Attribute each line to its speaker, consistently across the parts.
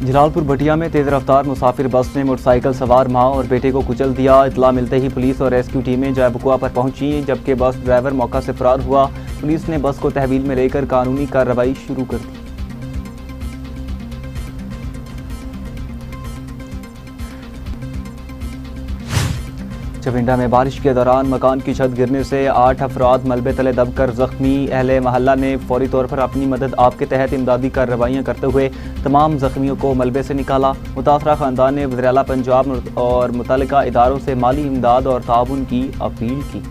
Speaker 1: जलालपुर भटिया में तेज रफ्तार मुसाफिर बस ने मोटरसाइकिल सवार मां और बेटे को कुचल दिया। इतला मिलते ही पुलिस और रेस्क्यू टीमें जयबकुआ पर पहुंची, जबकि बस ड्राइवर मौका से फरार हुआ। पुलिस ने बस को तहवील में लेकर कानूनी कार्रवाई शुरू कर दी। चविंडा में बारिश के दौरान मकान की छत गिरने से 8 अफराद मलबे तले दबकर जख्मी। अहले महल्ला ने फौरी तौर पर अपनी मदद आप के तहत इमदादी कार्रवाइयाँ करते हुए तमाम जख्मियों को मलबे से निकाला। मुतासरा खानदान ने वज़ीर आला पंजाब और मुतल्लिका इदारों से माली इमदाद और ताउन की अपील की।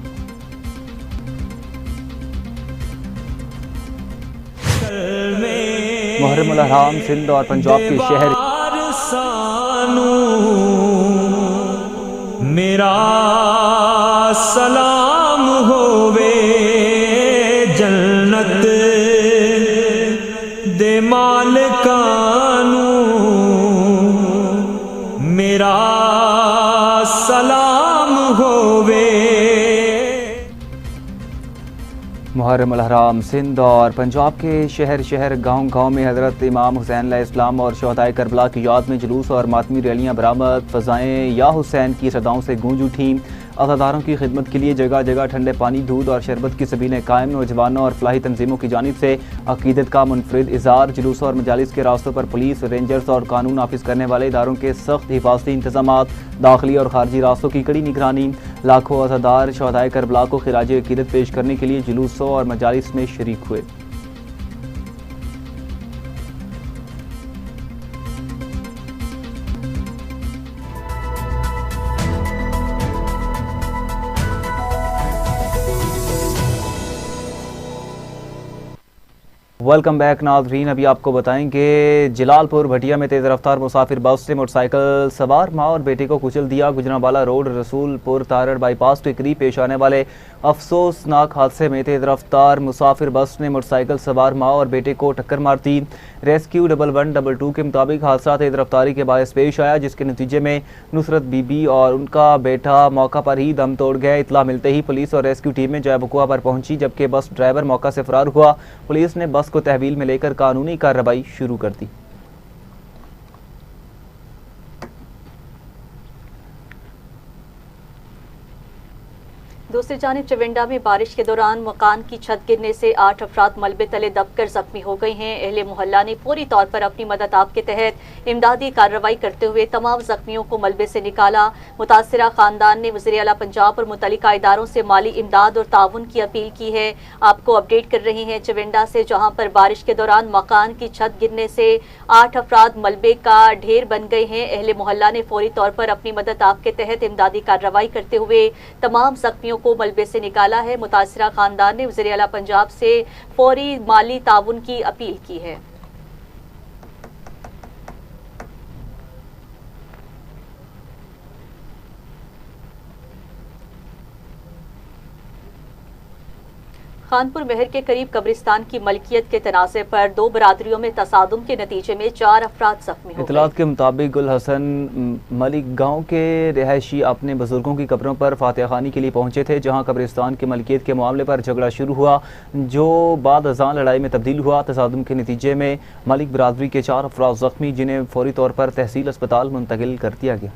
Speaker 1: मुहर्रम उल हराम सिंध और पंजाब के शहर
Speaker 2: मेरा सलाम होवे जन्नत दे मालिकानू, मेरा सलाम होवे।
Speaker 1: मुहर्रम उल हराम सिंध और पंजाब के शहर शहर गांव गांव में हज़रत इमाम हुसैन अलैहिस्सलाम और शहदाए करबला की याद में जुलूस और मातमी रैलियां बरामद। फ़ज़ाएँ या हुसैन की सदाओं से गूंज उठीं। अज़ादारों की खिदमत के लिए जगह जगह ठंडे पानी, दूध और शरबत की सबीलें कायम। नौजवानों और फलाही तंजीमों की जानिब से अकीदत का मुनफरिद इज़हार। जुलूस और मजालिस के रास्तों पर पुलिस, रेंजर्स और कानून नाफिज करने वाले इदारों के सख्त हिफाजती इंतजामात। दाखिली और खारजी रास्तों की कड़ी निगरानी। लाखों अज़ादार शहदाए करबला को खिराज अकीदत पेश करने के लिए जुलूसों और मजालिस में शरीक हुए। वेलकम बैक नाज़रीन। अभी आपको बताएंगे जलालपुर भटिया में तेज़ रफ्तार मुसाफिर बस ने मोटरसाइकिल सवार मां और बेटे को कुचल दिया। गुजरांवाला रोड रसूलपुर तारड़ बाईपास के करीब पेश आने वाले अफसोसनाक हादसे में तेज़ रफ्तार मुसाफिर बस ने मोटरसाइकिल सवार मां और बेटे को टक्कर मार दी। रेस्क्यू 1112 के मुताबिक हादसा तेज़ रफ्तारी के बायस पेश आया, जिसके नतीजे में नुसरत बीबी और उनका बेटा मौका पर ही दम तोड़ गए। इतला मिलते ही पुलिस और रेस्क्यू टीमें जयबकुआ पर पहुंची, जबकि बस ड्राइवर मौका से फरार हुआ। पुलिस ने बस को तहवील में लेकर कानूनी कार्रवाई शुरू कर दी।
Speaker 3: दूसरी जानिब चविंडा में बारिश के दौरान मकान की छत गिरने से 8 अफराद मलबे तले दबकर जख्मी हो गए हैं। अहले मोहल्ला ने पूरी तौर पर अपनी मदद आप के तहत इमदादी कार्रवाई करते हुए तमाम जख्मियों को मलबे से निकाला। मुतासरा खानदान ने वज़ीर आला पंजाब और मुतल्लिका इदारों से माली इमदाद और ताउन की अपील की है। आपको अपडेट कर रहे हैं चविंडा से, जहाँ पर बारिश के दौरान मकान की छत गिरने से 8 अफराद मलबे का ढेर बन गए हैं। अहले मोहल्ला ने फौरी तौर पर अपनी मदद आप के तहत इमदादी कार्रवाई करते हुए तमाम जख्मियों को मलबे से निकाला है। मुतासरा खानदान ने वज़ीर आला पंजाब से फौरी माली ताउन की अपील की है। खानपुर महर के करीब कब्रिस्तान की मलकियत के तनाज़े पर दो बरादरियों में तसादुम के नतीजे में 4 अफराद जख्मी हो गए।
Speaker 1: इतलात के मुताबिक गुल हसन मलिक गांव के रिहायशी अपने बुजुर्गों की कब्रों पर फातिहा खानी के लिए पहुंचे थे, जहां कब्रिस्तान की मलकियत के मामले पर झगड़ा शुरू हुआ, जो बाद अज़ान लड़ाई में तब्दील हुआ। तसादुम के नतीजे में मलिक बरादरी के 4 अफराद जख्मी, जिन्हें फौरी तौर पर तहसील अस्पताल मुंतकिल कर दिया गया।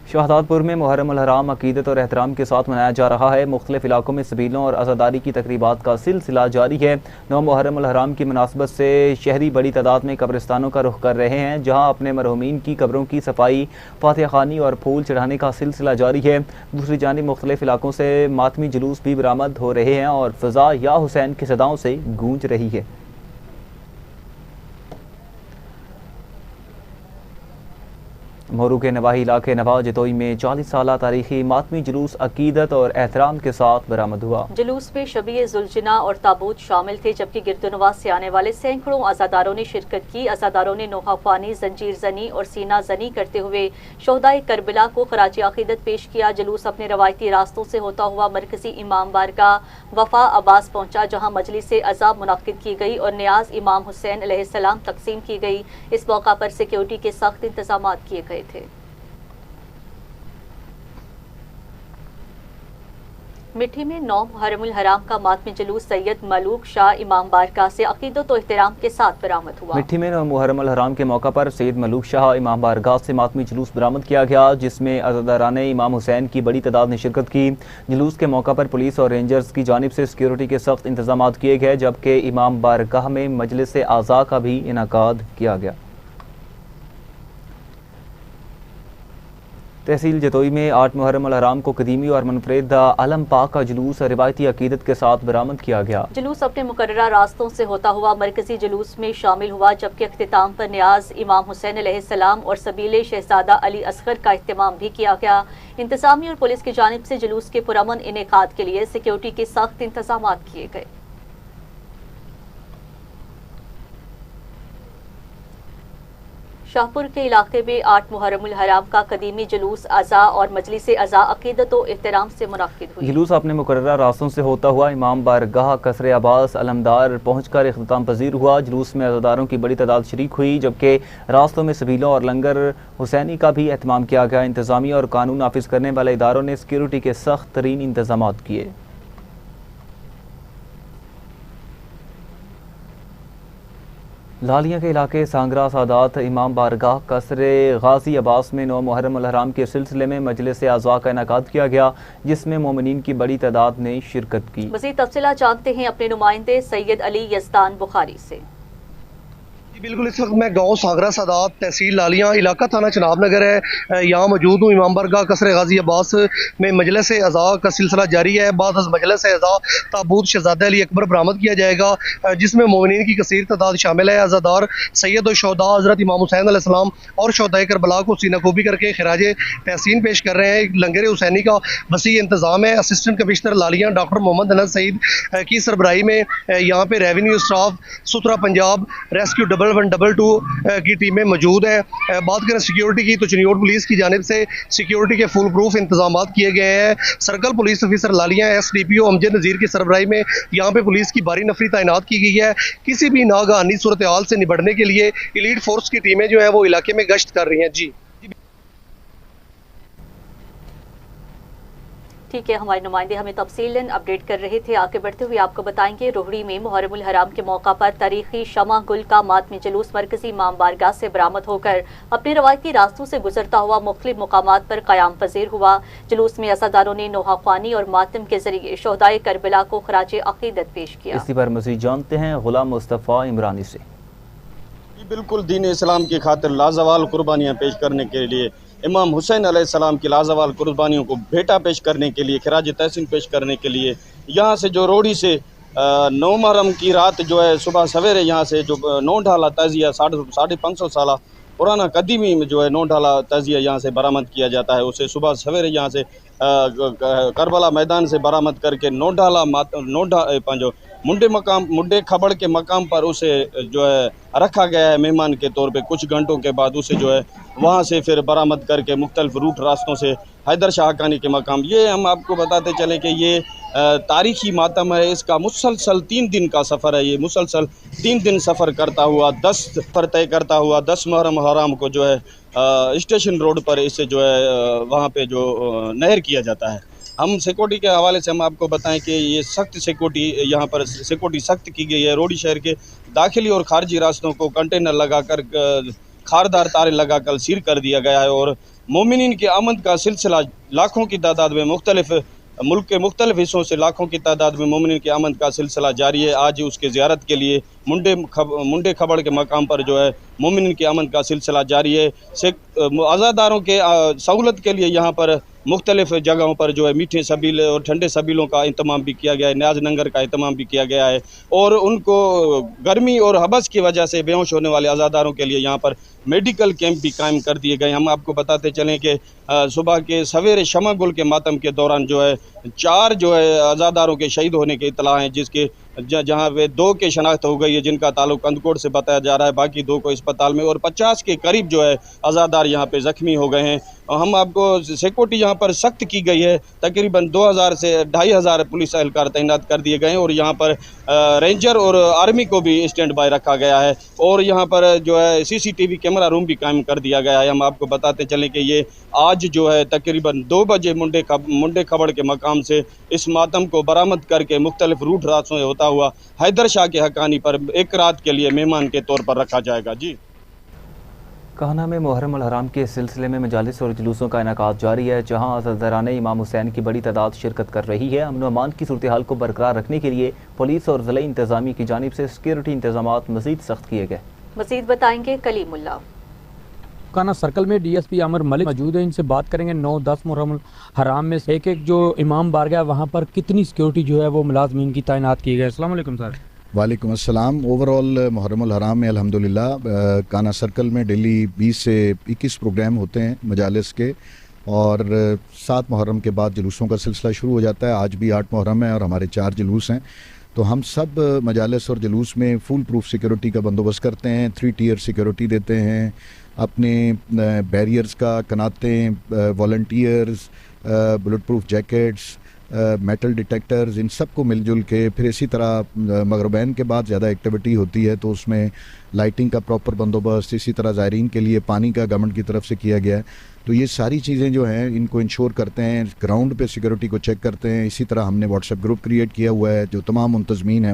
Speaker 1: शहदादपुर में मुहर्रम उल हराम अकीदत और एहतराम के साथ मनाया जा रहा है। मुख्तलिफ इलाकों में सबीलों और अज़ादारी की तकरीबात का सिलसिला जारी है। 9 मुहर्रम उल हराम की मुनासबत से शहरी बड़ी तादाद में कब्रिस्तानों का रुख कर रहे हैं, जहाँ अपने मरहूमीन की कब्रों की सफाई, फातिहा खानी और फूल चढ़ाने का सिलसिला जारी है। दूसरी जानिब मुख्तलिफ इलाकों से मातमी जुलूस भी बरामद हो रहे हैं और फ़ज़ा या हुसैन की सदाओं से गूंज रही है। मोरू के नवाही इलाके नवा जतोई में 40 साल तारीखी मातमी जुलूस अकीदत और एहतराम के साथ बरामद हुआ।
Speaker 3: जुलूस में शबीए जुलजना और ताबूत शामिल थे, जबकि गिरदोनवा से आने वाले सैकड़ों अज़ादारों ने शिरकत की। अज़ादारों ने नोहाफानी, जंजीर जनी और सीना जनी करते हुए शोहदाए करबला को खराज अकीदत पेश किया। जुलूस अपने रवायती रास्तों से होता हुआ मरकजी इमाम बारगाह वफा अब्बास पहुंचा, जहां मजलिस अज़ा मुनक्किद की गई और न्याज इमाम हुसैन अलैहिस्सलाम तकसीम की गई। इस मौका पर सिक्योरिटी के सख्त इंतजाम किए गए थे। मिठी में 9 मुहर्रमुल हराम का मातमी जुलूस सैयद मलूक शाह इमाम बारगाह से अकीदत और एहतराम के साथ बरामद हुआ।
Speaker 1: मिठी में मुहर्रमुल हराम के मौका पर सैयद मलूक शाह इमाम बारगाह से मातमी जुलूस बरामद किया गया, जिसमें अज़ादारान इमाम हुसैन की बड़ी तादाद ने शिरकत की। जुलूस के मौका पर पुलिस और रेंजर्स की जानिब से सिक्योरिटी के सख्त इंतजाम किए गए, जबकि इमाम बारगाह में मजलिस आज़ा का भी इनेकाद किया गया। तहसील जतोई में 8 मुहर्रमुल हराम को कदीमी और मुनफरिद अलम पाक का जुलूस रिवायती अकीदत के साथ बरामद किया गया।
Speaker 3: जुलूस अपने मुकर्ररा रास्तों से होता हुआ मरकजी जुलूस में शामिल हुआ, जबकि अख्तिताम पर नियाज इमाम हुसैन अलैहिस्सलाम और सबीले शहजादा अली असगर का इत्तिमाम भी किया गया। इंतजामी और पुलिस की जानिब से जुलूस के पुरअमन इनेकाद के लिए सिक्योरिटी के सख्त इंतजाम किए गए। शाहपुर के इलाके में 8 मुहर्रमुल हराम का कदीमी जुलूस अज़ा और मजलिस अज़ा अकीदत और एहतराम से मुनक्किद हुई।
Speaker 1: जुलूस अपने मुकर्ररा रास्तों से होता हुआ इमाम बारगाह कसरे अब्बास अलमदार पहुंचकर इख्तिताम पजीर हुआ। जुलूस में अज़ादारों की बड़ी तादाद शरीक हुई, जबकि रास्तों में सबीलों और लंगर हुसैनी का भी एहतमाम किया गया। इंतजामी और कानून नाफिज करने वाले इदारों ने सिक्योरिटी के सख्त तरीन इंतजाम किए। लालिया के इलाके सांगरा सादात इमाम बारगाह कसरे गाजी अब्बास में 9 मुहर्रमुल हराम के सिलसिले में मजलिस आज़ा का इनेकाद किया गया, जिसमें मोमिनीन की बड़ी तादाद ने शिरकत की।
Speaker 3: मज़ीद तफसीलात जानते हैं अपने नुमाइंदे सैयद अली यज़दान बुखारी से।
Speaker 4: बिल्कुल, इस वक्त मैं गांव सांगरा सादात तहसील लालिया इलाका थाना चनाब नगर है, यहाँ मौजूद हूँ। इमाम बारगाह कसरे गाजी अब्बास में मजलिस अज़ा का सिलसिला जारी है। बाद मजलिस अज़ा ताबूत शहजादा अली अकबर बरामद किया जाएगा, जिसमें मोमिनीन की कसीर तादाद शामिल है। अज़ादार सैयद और शोहदा हज़रत इमाम हुसैन अलैहिस्सलाम और शोहदाए करबला को सीनाकोबी करके खिराज तहसीन पेश कर रहे हैं। लंगर हुसैनी का वसी इंतज़ाम है। असिस्टेंट कमिश्नर लालिया डॉक्टर मोहम्मद अनस सईद की सरबराही में यहाँ पे रेवेन्यू स्टाफ, सुथरा पंजाब, रेस्क्यू 112 की टीमें मौजूद हैं। बात करें सिक्योरिटी की तो चनियोट पुलिस की जानिब से सिक्योरिटी के फुल प्रूफ इंतजाम किए गए हैं। सर्कल पुलिस ऑफिसर लालिया SDPO अमजद नज़ीर की सरबराही में यहाँ पे पुलिस की भारी नफरी तैनात की गई है। किसी भी नागहानी सूरत हाल से निपटने के लिए एलीट फोर्स की टीमें जो है वो इलाके में गश्त कर रही हैं। जी
Speaker 3: ठीक है, हमारे नुमाइंदे हमें तफसीलन अपडेट कर रहे थे। आगे बढ़ते हुए आपको बताएंगे रोहड़ी में मुहर्रमुल हराम के मौका पर तारीखी शमा गुल का मातमी जुलूस मरकजी इमाम बारगाह से बरामद होकर अपने रवायती रास्तों से गुजरता हुआ मुख्तलिफ मुकामात पर क़याम पजीर हुआ। जुलूस में अज़ादारों ने नोहाख्वानी और मातम के जरिए शोहदाए करबला को खराज अकीदत पेश किया।
Speaker 1: इसी पर मज़ीद जानते हैं गुलाम मुस्तफ़ा इमरानी से।
Speaker 5: बिल्कुल, दीन इस्लाम की खातिर लाजवाल कुर्बानियाँ पेश करने के लिए, इमाम हुसैन अलैहिस्सलाम की लाजवाल कुर्बानियों को भेंटा पेश करने के लिए, खिराज तहसीन पेश करने के लिए यहाँ से जो रोड़ी से 9 मुहर्रम की रात जो है सुबह सवेरे यहाँ से जो 9 ढाला तजिया 550 साल पुराना कदीमी में जो है 9 ढाला तजिया यहाँ से बरामद किया जाता है। उसे सुबह सवेरे यहाँ से करबला मैदान से बरामद करके 9 ढाला पंजो मुंडे खबड़ के मकाम पर उसे जो है रखा गया है मेहमान के तौर पे। कुछ घंटों के बाद उसे जो है वहाँ से फिर बरामद करके मुख्तलिफ रूट रास्तों से हैदर शाह हक़ानी के मकाम, ये हम आपको बताते चलें कि ये तारीख़ी मातम है। इसका मुसलसल 3 दिन का सफ़र है। ये मुसलसल 3 दिन सफ़र करता हुआ 10 सफ़र तय करता हुआ 10 मुहर्रम हराम को जो है स्टेशन रोड पर इसे जो है वहाँ पे जो नहर किया जाता है। हम सिक्योरिटी के हवाले से हम आपको बताएं कि ये सख्त सिक्योरिटी, यहाँ पर सिक्योरिटी सख्त की गई है। रोडी शहर के दाखिली और खारजी रास्तों को कंटेनर लगाकर खारदार तारे लगाकर सील कर दिया गया है और मोमिनीन की आमद का सिलसिला लाखों की तादाद में मुल्क के मुख्तलिफ हिस्सों से लाखों की तादाद में मोमिनीन की आमद का सिलसिला जारी है। आज उसके ज़ियारत के लिए मुंडे खबड़ के मकाम पर जो है मोमिनीन की आमद का सिलसिला जारी है। अज़ादारों के सहूलत के लिए यहाँ पर मुख्तलिफ जगहों पर जो है मीठे सबीले और ठंडे सबीलों का इंतमाम भी किया गया है, न्याज नंगर का इंतमाम भी किया गया है और उनको गर्मी और हबस की वजह से बेहोश होने वाले अज़ादारों के लिए यहाँ पर मेडिकल कैंप भी कायम कर दिए गए। हम आपको बताते चलें कि सुबह के सवेरे शमा गुल के मातम के दौरान जो है 4 जो है अज़ादारों के शहीद होने के इतला हैं, जिसके जहां पे 2 की शनाख्त हो गई है, जिनका ताल्लुक कंदकोट से बताया जा रहा है, बाकी 2 को अस्पताल में, और 50 के करीब जो है अज़ादार यहाँ पे ज़ख्मी हो गए हैं। हम आपको सिक्योरिटी यहाँ पर सख्त की गई है, तकरीबन 2000 से 2500 पुलिस एहलकार तैनात कर दिए गए हैं, और यहाँ पर रेंजर और आर्मी को भी स्टैंड बाय रखा गया है, और यहाँ पर जो है CCTV कैमरा रूम भी कायम कर दिया गया है। हम आपको बताते चलें कि ये आज जो है तकरीबन 2 बजे मुंडे खबड़ के मकाम से इस मातम को बरामद करके मुख्तलिफ रूट रास्तों से होता हुआ हैदर शाह के हकानी पर एक रात के लिए मेहमान के तौर पर रखा जाएगा। जी,
Speaker 1: कान्हा में मुहर्रम अल हराम के सिलसिले में मजालिस और जुलूसों का इनेकाद जारी है, जहाँ अज़ादारान इमाम हुसैन की बड़ी तादाद शिरकत कर रही है। अमन व अमान की सूरत हाल को बरकरार रखने के लिए पुलिस और ज़िला इंतज़ामिया की जानिब से सिक्योरिटी इंतजामात मज़ीद सख्त किए गए।
Speaker 3: मज़ीद बताएंगे कलीमुल्लाह।
Speaker 6: कान्हा सर्कल में DSP आमिर मलिक मौजूद है, इनसे बात करेंगे 9-10 मुहर्रम अल हराम में से एक जो इमाम बारगाह वहाँ पर कितनी सिक्योरिटी जो है वो मुलाजमीन की तैनात की गई। अस्सलाम वालेकुम सर।
Speaker 7: वालेकुम अस्सलाम। ओवरऑल मुहर्रम अल हराम में अल्हम्दुलिल्लाह कान्हा सर्कल में डेली 20 से 21 प्रोग्राम होते हैं मजालिस के, और 7 मुहर्रम के बाद जुलूसों का सिलसिला शुरू हो जाता है। आज भी 8 मुहर्रम है और हमारे 4 जुलूस हैं, तो हम सब मजालिस और जुलूस में फुल प्रूफ सिक्योरिटी का बंदोबस्त करते हैं। 3 टियर सिक्योरिटी देते हैं, अपने बैरियर्स का कनातें, volunteers, bullet proof jackets, metal detectors, इन सब को मिलजुल के फिर इसी तरह मगरबैन के बाद ज़्यादा एक्टिविटी होती है तो उसमें लाइटिंग का प्रॉपर बंदोबस्त, इसी तरह ज़ायरीन के लिए पानी का गवर्नमेंट की तरफ से किया गया है। तो ये सारी चीज़ें जो हैं इनको इंश्योर करते हैं, ग्राउंड पे सिक्योरिटी को चेक करते हैं। इसी तरह हमने व्हाट्सएप ग्रुप क्रिएट किया हुआ है, जो तमाम मुंतज़मीन हैं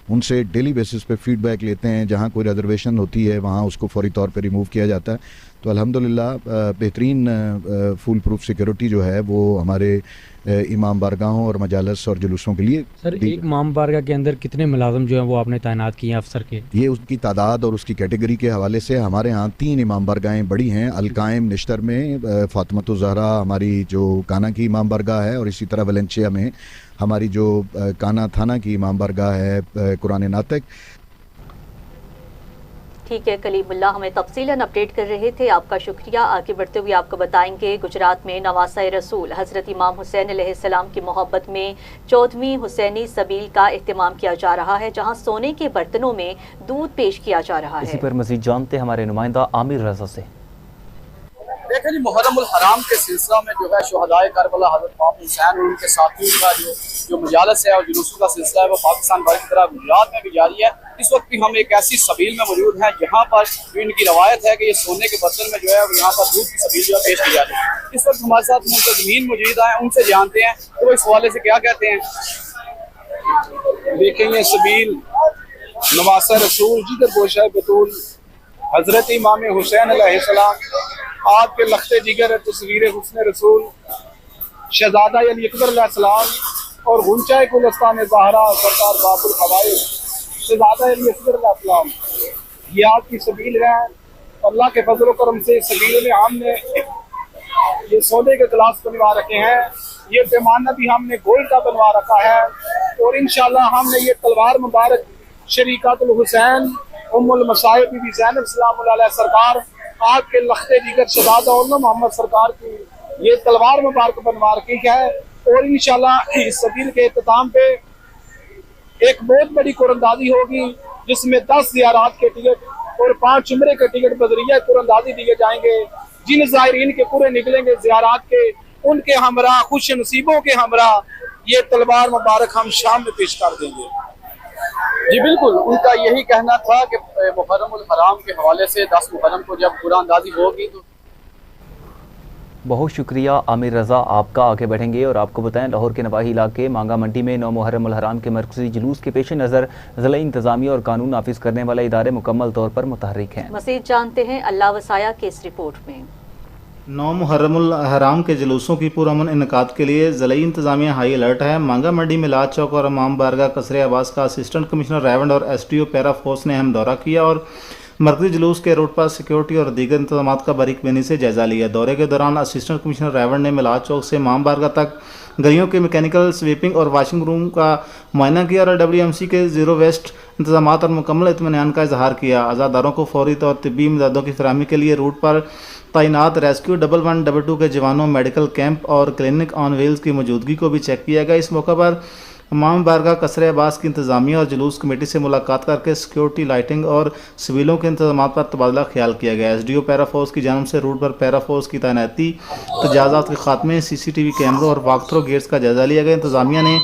Speaker 7: उनसे डेली बेसिस पे फीडबैक लेते हैं। जहाँ कोई रिजर्वेशन होती है वहाँ उसको फौरी तौर पे रिमूव किया जाता है। तो अल्हम्दुलिल्लाह बेहतरीन फुल प्रूफ सिक्योरिटी जो है वो हमारे इमाम बारगाहों और मजालस और जुलूसों के लिए।
Speaker 6: सर, एक इमाम बारगाह के अंदर कितने मुलाजम जो हैं वो आपने तैनात किए हैं अफसर के?
Speaker 7: ये उसकी तादाद और उसकी कैटेगरी के हवाले से हमारे यहाँ 3 इमाम बारगाहें बड़ी हैं। अलकायम निश्तर में फातिमतुज़ ज़हरा हमारी जो कान्हा की इमाम बारगाह है, और इसी तरह वलेंशिया में हमारी जो कान्हा थाना की इमाम बारगाह है कुरान नातिक।
Speaker 3: ठीक है कलीमुल्लाह, हमें तफसीलन अपडेट कर रहे थे, आपका शुक्रिया। आगे बढ़ते हुए आपको बताएंगे गुजरात में नवासा रसूल हज़रत इमाम हुसैन अलैहिस्सलाम की मोहब्बत में 14वीं हुसैनी सबील का एहतमाम किया जा रहा है, जहां सोने के बर्तनों में दूध पेश किया जा रहा है।
Speaker 1: इसी पर मज़ीद जानते हमारे नुमाइंदा आमिर रज़ा से।
Speaker 8: देखें जी, मुहर्रम उल हराम के सिलसिला में जो है शहदाए करबला हज़रत इमाम हुसैन और उनके साथियों का जो मजालस है और जुलूसों का सिलसिला है वो पाकिस्तान भर की तरह गुजरात में भी जारी है। इस वक्त भी हम एक ऐसी सबील में मौजूद हैं जहाँ पर जो इनकी रवायत है कि ये सोने के बर्तन में जो है वो यहाँ पर दूध की सबील जो है पेश की जाती है। इस वक्त हमारे साथ मुंतज़मीन मौजूद हैं, उनसे जानते हैं तो वो इस हवाले से क्या कहते हैं। देखें ये सबील नवासा रसूल जिगर गोशा बतूल हज़रत इमाम हुसैन अलैहिस्सलाम, आपके लख्ते जिगर तस्वीर हुस्न रसूल शहजादा अली अकबर अलैहिस्सलाम और गुंचाए गुलस्तान ज़हरा सरकार बाबुल हवाई शहजादा अली अकबर अलैहिस्सलाम, ये आपकी सबील है। अल्लाह के फजल व करम से सबील में हमने ये सोने के गिलास बनवा रखे हैं, ये पैमाना भी हमने गोल्ड का बनवा रखा है, और इंशाल्लाह हमने ये तलवार मुबारक शरीकातुल हुसैन उम्मुल मसाइब बीबी ज़ैनब सलामुल्लाह अलैहा सरकार, आपके लख्ते जिगर शहजादा और मोहम्मद सरकार की ये तलवार मुबारक बनवा रखी है। और इंशाल्लाह इस सबील के इख्तिताम पे एक बहुत बड़ी कुरंदाजी होगी, जिसमें 10 ज़ियारात के टिकट और 5 उम्रे के टिकट बजरिया कुरंदाजी दिए जाएंगे। जिन ज़ायरीन के पूरे निकलेंगे ज़ियारात के, उनके हमरा खुश नसीबों के हमरा ये तलवार मुबारक हम शाम में पेश कर देंगे। जी बिल्कुल, उनका यही कहना था कि मुहर्रम उल हराम के हवाले से 10 मुहर्रम को जब कुरानदाजी होगी तो।
Speaker 1: बहुत शुक्रिया आमिर रज़ा आपका। आगे बढ़ेंगे और आपको बताएं लाहौर के नवाही इलाके मांगा मंडी में 9 मुहर्रम अल हराम के मरकज़ी जुलूस के पेश नज़र ज़िला इंतज़ामिया और कानून नाफिज करने वाले इदारे मुकम्मल तौर पर मुतहर्रिक हैं।
Speaker 3: मज़ीद जानते हैं अल्लाह वसाया के इस रिपोर्ट में।
Speaker 9: 9 मुहर्रम अल हराम के जुलूसों की पुरअमन इनकाद के लिए ज़िला इंतज़ामिया हाई अलर्ट है। मांगा मंडी में लाज चौक और इमाम बारगाह कसरे आवास का असिस्टेंट कमिश्नर रेवंड और STO पैरा फोर्स ने अहम दौरा किया और मरकज़ी जुलूस के रूट पर सिक्योरिटी और दीगर इंतजाम का बारीकबीनी से जायज़ा लिया। दौरे के दौरान असिस्टेंट कमिश्नर रेवंड ने मिलाद चौक से इमाम बारगाह तक गलियों के मैकेनिकल स्वीपिंग और वाशिंग रूम का मुआयना किया और WMC के ज़ीरो वेस्ट इंतजाम और मुकम्मल इत्मीनान का इजहार किया। आज़ादारों को फौरी तौर तिब्बी इमदादों की फराहमी के लिए रूट पर तैनात रेस्क्यू 1122 के जवानों, मेडिकल कैंप और क्लिनिक ऑन व्हील्स की मौजूदगी को भी चेक किया गया। इस मौके पर इमाम बारगाह कसरे अब्बास की इंतज़ामिया और जुलूस कमेटी से मुलाकात करके सिक्योरिटी, लाइटिंग और सिविलों के इंतजाम पर तबादला ख्याल किया गया। एसडीओ पैरा फोर्स की जानब से रूट पर पैरा फोर्स की तैनाती, तजावुज़ात के खात्मे, सीसीटीवी कैमरों और वॉक थ्रो गेट्स का जायजा लिया गया। इंतजामिया ने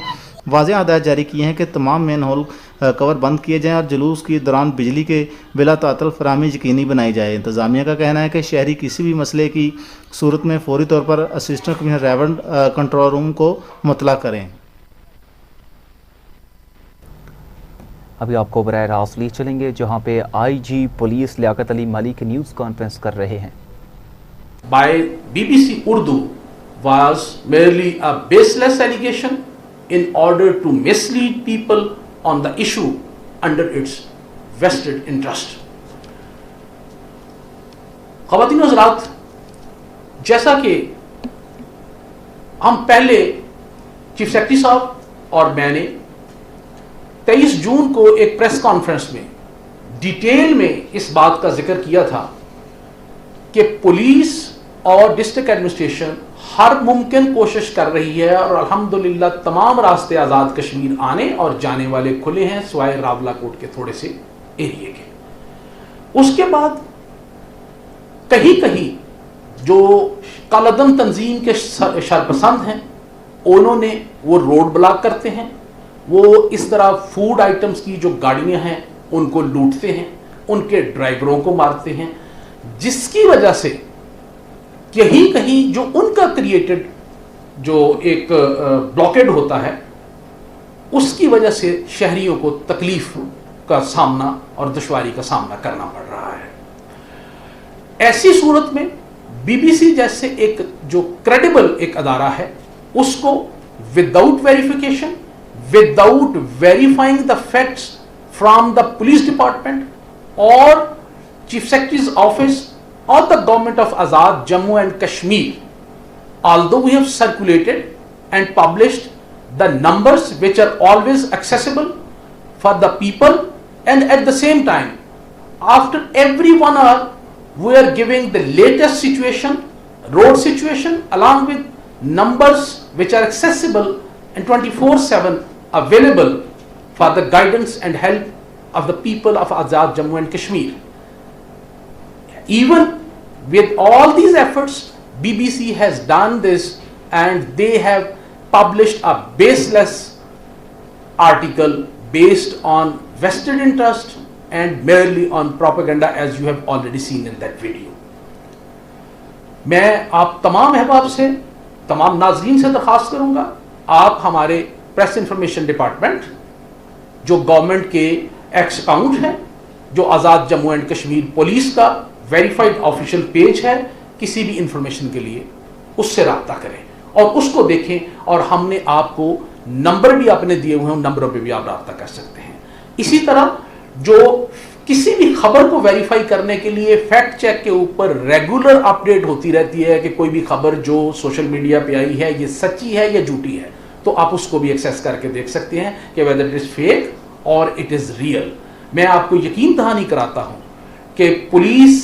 Speaker 9: वाज़ेह हदायत जारी की हैं कि तमाम मेन हॉल कवर बंद किए जाएँ और जुलूस के दौरान बिजली के बिला तातल फराहमी यकीनी बनाई जाए। इंतजामिया का कहना है कि शहरी किसी भी मसले की सूरत में फौरी तौर पर assistant commissioner revenue control room को मुतला करें।
Speaker 1: अभी आपको बराह रास्त ले चलेंगे जहां पे IG police Liaquat Ali Malik news conference कर रहे हैं।
Speaker 10: By BBC Urdu was merely a baseless allegation in order to mislead people on the issue under its vested interest. ख़वातीन हज़रात, जैसा कि हम पहले चीफ सेक्रेटरी साहब और मैंने 23 जून को एक प्रेस कॉन्फ्रेंस में डिटेल में इस बात का जिक्र किया था कि पुलिस और डिस्ट्रिक्ट एडमिनिस्ट्रेशन हर मुमकिन कोशिश कर रही है और अल्हम्दुलिल्लाह तमाम रास्ते आज़ाद कश्मीर आने और जाने वाले खुले हैं सिवाय रावलाकोट के थोड़े से एरिए के। उसके बाद कहीं कहीं जो कालादम तंजीम के शरपसंद हैं उन्होंने वो रोड ब्लॉक करते हैं, वो इस तरह फूड आइटम्स की जो गाड़ियां हैं उनको लूटते हैं, उनके ड्राइवरों को मारते हैं, जिसकी वजह से कहीं कहीं जो उनका क्रिएटेड जो एक ब्लॉकेड होता है उसकी वजह से शहरियों को तकलीफ का सामना और दुश्वारी का सामना करना पड़ रहा है। ऐसी सूरत में बीबीसी जैसे एक जो क्रेडिबल एक अदारा है उसको without verification, without verifying the facts from the police department or chief secretary's office or the government of Azad Jammu and Kashmir, although we have circulated and published the numbers which are always accessible for the people, and at the same time after every 1 hour we are giving the latest situation, road situation, along with numbers which are accessible and 24/7 available for the guidance and help of the people of Azad Jammu and Kashmir. Even with all these efforts, BBC has done this and they have published a baseless article based on vested interest and merely on propaganda, as you have already seen in that video. मैं आप तमाम अहबाब से, तमाम नाज़रीन से दरख्वास्त करूंगा, आप हमारे प्रेस इंफॉर्मेशन डिपार्टमेंट जो गवर्नमेंट के एक्स अकाउंट है, जो आज़ाद जम्मू एंड कश्मीर पुलिस का वेरीफाइड ऑफिशियल पेज है, किसी भी इंफॉर्मेशन के लिए उससे रब्ता करें और उसको देखें। और हमने आपको नंबर भी आपने दिए हुए हैं, उन नंबरों पे भी आप रब्ता कर सकते हैं। इसी तरह जो किसी भी खबर को वेरीफाई करने के लिए फैक्ट चेक के ऊपर रेगुलर अपडेट होती रहती है कि कोई भी खबर जो सोशल मीडिया पे आई है ये सच्ची है या झूठी है, तो आप उसको भी एक्सेस करके देख सकते हैं कि वेदर इट इज फेक और इट इज रियल। मैं आपको यकीन दहानी कराता हूं कि पुलिस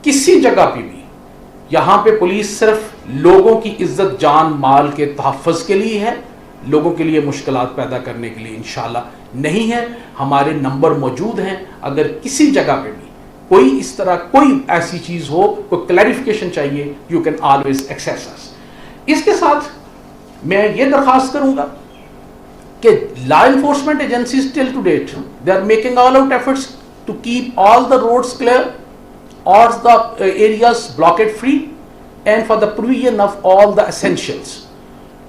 Speaker 10: किसी जगह पे भी, यहां पे पुलिस सिर्फ लोगों की इज्जत जान माल के तहफ़्फ़ुज़ के लिए है, लोगों के लिए मुश्किलात पैदा करने के लिए इंशाल्लाह नहीं है। हमारे नंबर मौजूद हैं, अगर किसी जगह पे भी कोई इस तरह कोई ऐसी चीज हो, कोई क्लैरिफिकेशन चाहिए, you can always access us. इसके साथ मैं ये दरख्वास्त करूंगा कि law enforcement agencies till to date they are making all out efforts to keep all the roads clear और the areas blockade free and for the provision of all the essentials,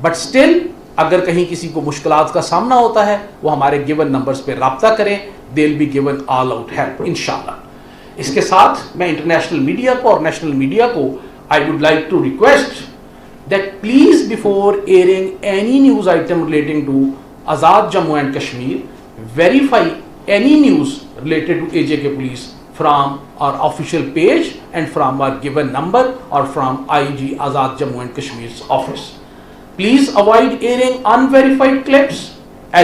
Speaker 10: but still अगर कहीं किसी को मुश्किलात का सामना होता है वो हमारे गिवन नंबर्स पे राब्ता करें, they will be given all out help इंशाल्लाह। इसके साथ मैं इंटरनेशनल मीडिया को और नेशनल मीडिया को I would like to request that please before airing any news item relating to Azad Jammu and Kashmir, verify any news related to AJK police from our official page and from our given number or from IG Azad Jammu and Kashmir's office. Please avoid airing unverified clips,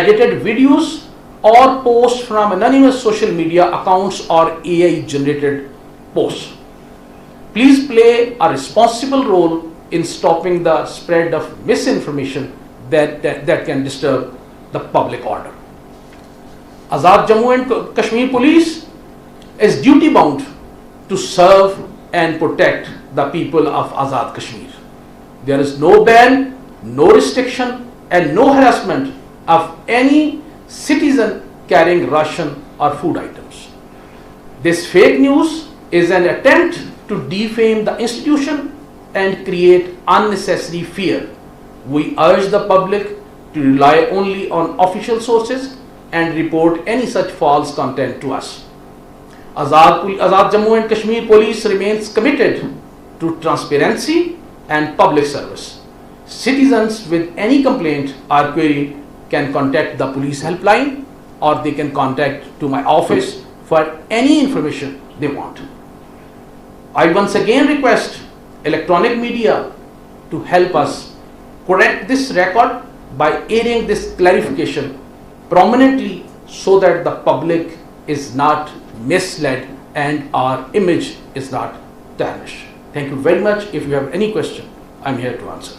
Speaker 10: edited videos or posts from anonymous social media accounts or AI generated posts. Please play a responsible role in stopping the spread of misinformation that can disturb the public order. Azad Jammu and Kashmir Police is duty bound to serve and protect the people of Azad Kashmir. There is no ban, no restriction and no harassment of any citizen carrying ration or food items. This fake news is an attempt to defame the institution and create unnecessary fear. We urge the public to rely only on official sources and report any such false content to us. Azad Jammu and Kashmir Police remains committed to transparency and public service. Citizens with any complaint or query can contact the police helpline or they can contact to my office for any information they want. I once again request electronic media to help us correct this record by airing this clarification prominently so that the public is not misled and our image is not tarnished. Thank you very much. If you have any question, I'm here to answer.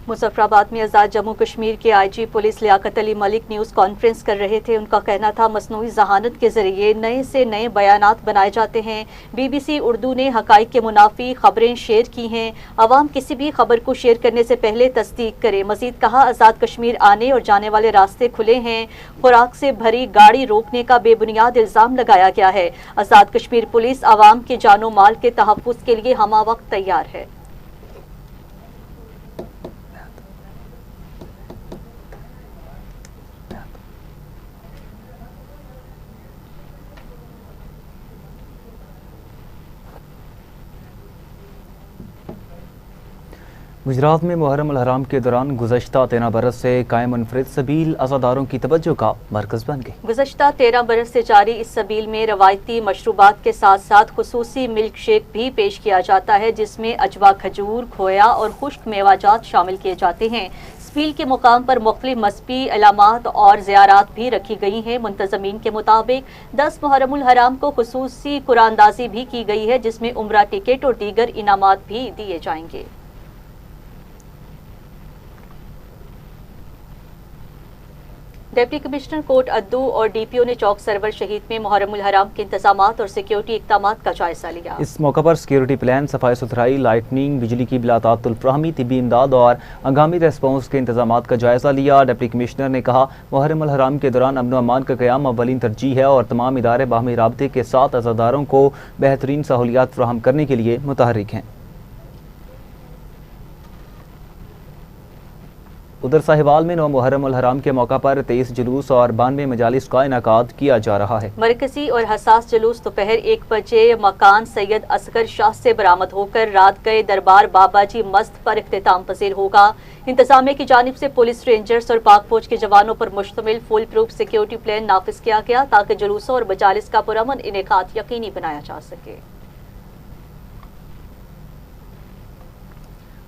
Speaker 3: Muzaffarabad में आज़ाद जम्मू कश्मीर के IG police Liaquat Ali Malik news conference कर रहे थे। उनका कहना था मसनूई जहानत के जरिए नए से नए बयानात बनाए जाते हैं। बीबीसी उर्दू ने हकाइक के मुनाफी खबरें शेयर की हैं। अवाम किसी भी खबर को शेयर करने से पहले तस्दीक करे। मजीद कहा आज़ाद कश्मीर आने और जाने वाले रास्ते खुले हैं। खुराक से भरी गाड़ी रोकने का बेबुनियाद इल्ज़ाम लगाया गया है। आज़ाद कश्मीर पुलिस आवाम के जानो माल के तहफ़्फ़ुज़ के लिए हमा वक्त तैयार है।
Speaker 1: गुजरात में मुहर्रम अल हराम के दौरान गुज़श्ता 13 बरस से कायम मुनफरिद सबील अज़ादारों की तवज्जो का मरकज़ बन गई।
Speaker 3: गुज़श्ता 13 बरस से जारी इस सबील में रवायती मशरूबात के साथ साथ खुसूसी मिल्क शेक भी पेश किया जाता है, जिसमें अजवा, खजूर, खोया और खुश्क मेवाजात शामिल किए जाते हैं। सबील के मुकाम पर मुख्तलिफ मज़हबी अलामात और ज़ियारात भी रखी गई हैं। मुंतज़मीन के मुताबिक 10 मुहर्रम उल हराम को खुसूसी कुरानदाजी भी की गई है, जिसमें उम्रा टिकट और दीगर इनामात भी दिए जाएंगे। डिप्टी कमिश्नर कोट अद्दू और डीपीओ ने चौक सरवर शहीद में मुहर्रम उल हराम के इंतजामात और सिक्योरिटी इक़दामात का जायजा लिया।
Speaker 1: इस मौका पर सिक्योरिटी प्लान, सफाई सुथराई, लाइटनिंग, बिजली की बिलातातुल फ्राहमी, तिब्बी इमदाद और हंगामी रेस्पॉन्स के इंतजामात का जायजा लिया। डिप्टी कमिश्नर ने कहा मुहर्रम उल हराम के दौरान अमन व अमान का क़याम अव्वलीन तरजीह है और तमाम इदारे बाहमी राबते के साथ अज़ादारों को बेहतरीन सहूलियात फ्राहम करने के लिए मुतहर्रिक हैं। उधर साहिवाल में 9 मुहर्रम उल हराम के मौका पर 23 जुलूस और 92 मजालिस का इनाकाद किया जा रहा है।
Speaker 3: मरकजी और हसास जुलूस दोपहर 1 बजे मकान सैयद असगर शाह से बरामद होकर रात गए दरबार बाबाजी मस्त पर इख्तिताम पजीर होगा। इंतजामिया की जानिब से पुलिस, रेंजर्स और पाक फौज के जवानों पर मुश्तमिल फुल प्रूफ सिक्योरिटी प्लान नाफिज किया गया ताकि जुलूसों और मजालिस का पुरअमन इनेकाद यकीनी बनाया जा सके।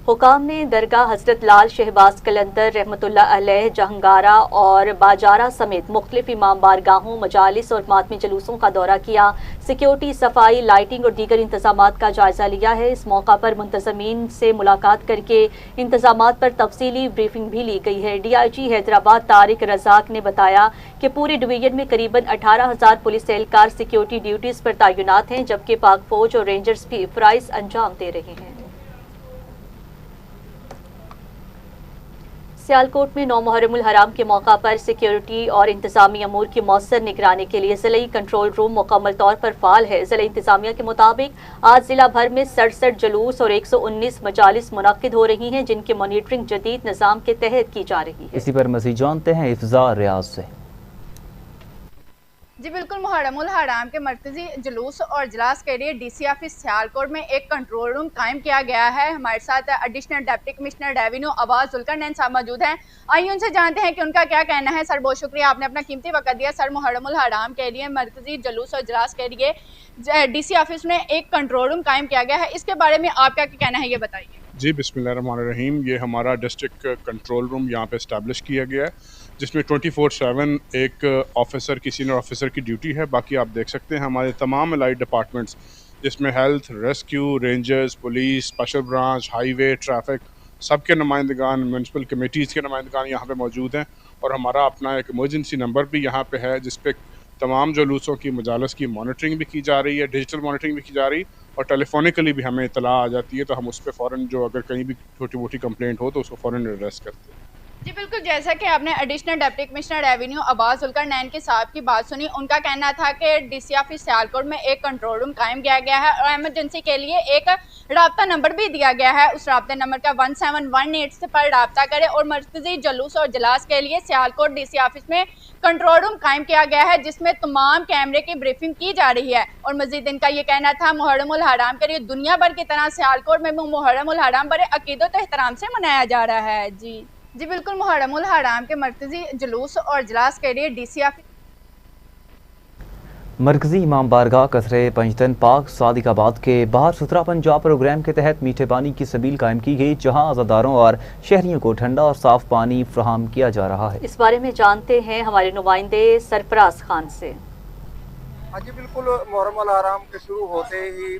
Speaker 3: हुकाम ने दरगाह हजरत लाल शहबाज कलंदर रहमतुल्लाह अलैह, जहंगारा और बाजारा समेत मुख्तलिफ इमाम बारगाहों, मजालिस और मातमी जुलूसों का दौरा किया। सिक्योरिटी, सफाई, लाइटिंग और दीगर इंतजामात का जायजा लिया है। इस मौका पर मुंतजमीन से मुलाकात करके इंतजामात पर तफसीली ब्रीफिंग भी ली गई है। DIG हैदराबाद तारिक रजाक ने बताया कि पूरे डिवीजन में करीबन 18,000 पुलिस एहलकार सिक्योरिटी ड्यूटीज पर तैनात हैं, जबकि पाक फौज और रेंजर्स भी फ़राइज़ अंजाम दे रहे हैं। सियालकोट में 9 मुहर्रम उल हराम के मौका पर सिक्योरिटी और इंतजामी अमूर की मौसर निगरानी के लिए ज़िलाई कंट्रोल रूम मुकम्मल तौर पर फ़ाल है। ज़िला इंतजामिया के मुताबिक आज ज़िला भर में 67 जुलूस और 119 मजालिस मुनक्किद हो रही हैं, जिनकी मॉनिटरिंग जदीद निज़ाम के तहत की जा रही है।
Speaker 1: इसी पर मज़ीद जानते हैं इफ्ज़ा रियाज से।
Speaker 11: जी बिल्कुल, मुहर्रम उल हराम के मरकजी जुलूस और इजलास के लिए DC ऑफिस सियालकोट में एक कंट्रोल रूम कायम किया गया है। हमारे साथ additional deputy commissioner revenue Abbas Zulqarnain sahib मौजूद हैं। आइए उनसे जानते हैं कि उनका क्या कहना है। सर, बहुत शुक्रिया, आपने अपना कीमती वक्त दिया। सर, मुहर्रम उल हराम के लिए मरकजी जुलूस और इजलास के लिए DC ऑफिस में एक कंट्रोल रूम कायम किया गया है, इसके बारे में आपका क्या कहना है, ये बताइए।
Speaker 12: जी बिस्मिल्लाहिर्रहमानिर्रहीम, ये हमारा डिस्ट्रिक्ट कंट्रोल रूम यहाँ पे इस्टेब्लिश किया गया है, जिसमें 24/7 एक ऑफिसर की, सीनियर ऑफिसर की ड्यूटी है। बाकी आप देख सकते हैं हमारे तमाम अलाइड डिपार्टमेंट्स जिसमें health, rescue, rangers, police, special branch, highway, traffic, सबके नुमाइंदगान, म्यूनसिपल कमेटीज़ के नुमाइंदगान यहाँ पे मौजूद हैं। और हमारा अपना एक इमरजेंसी नंबर भी यहाँ पे है जिस पे तमाम जुलूसों की मजालस की मॉनिटरिंग भी की जा रही है, डिजिटल मॉनिटरिंग भी की जा रही है, और टेलीफोनिकली भी हमें इतला आ जाती है तो हम उस पर फ़ौरन जो अगर कहीं भी छोटी मोटी कंप्लेंट हो तो उसको फ़ौरन एड्रेस करते हैं।
Speaker 11: जी बिल्कुल, जैसा कि आपने additional deputy commissioner revenue Abbas Zulqarnain के साहब की बात सुनी, उनका कहना था कि डीसी ऑफिस सियालकोट में एक कंट्रोल रूम कायम किया गया है और इमरजेंसी के लिए एक राब्ता नंबर भी दिया गया है। उस राब्ते नंबर का 1718 पर राब्ता करें। और मरकजी जुलूस और जलास के लिए सियालकोट डीसी ऑफिस में कंट्रोल रूम कायम किया गया है जिसमें तमाम कैमरे की ब्रीफिंग की जा रही है। और मजीद इनका ये कहना था मुहर्रमुल हराम के लिए दुनिया भर की तरह सियालकोट में मुहर्रमुल हराम बड़े अकीदत और एहतराम से मनाया जा रहा है। जी बिल्कुल, मुहर्रमुल हराम के मरकजी जुलूस और जलास के लिए डीसी ऑफिस
Speaker 1: मरकजी इमाम बारगाह कसरे पंजतन पाक सादिकाबाद के बाहर सुथरा पंजाब प्रोग्राम के तहत मीठे पानी की सबील कायम की गई, जहां आज़ादारों और शहरियों को ठंडा और साफ पानी फराहम किया जा रहा है।
Speaker 3: इस बारे में जानते हैं हमारे नुमाइंदे सरफराज खान से।
Speaker 13: हाँ जी बिल्कुल, मुहर्रमुल हराम के शुरू होते ही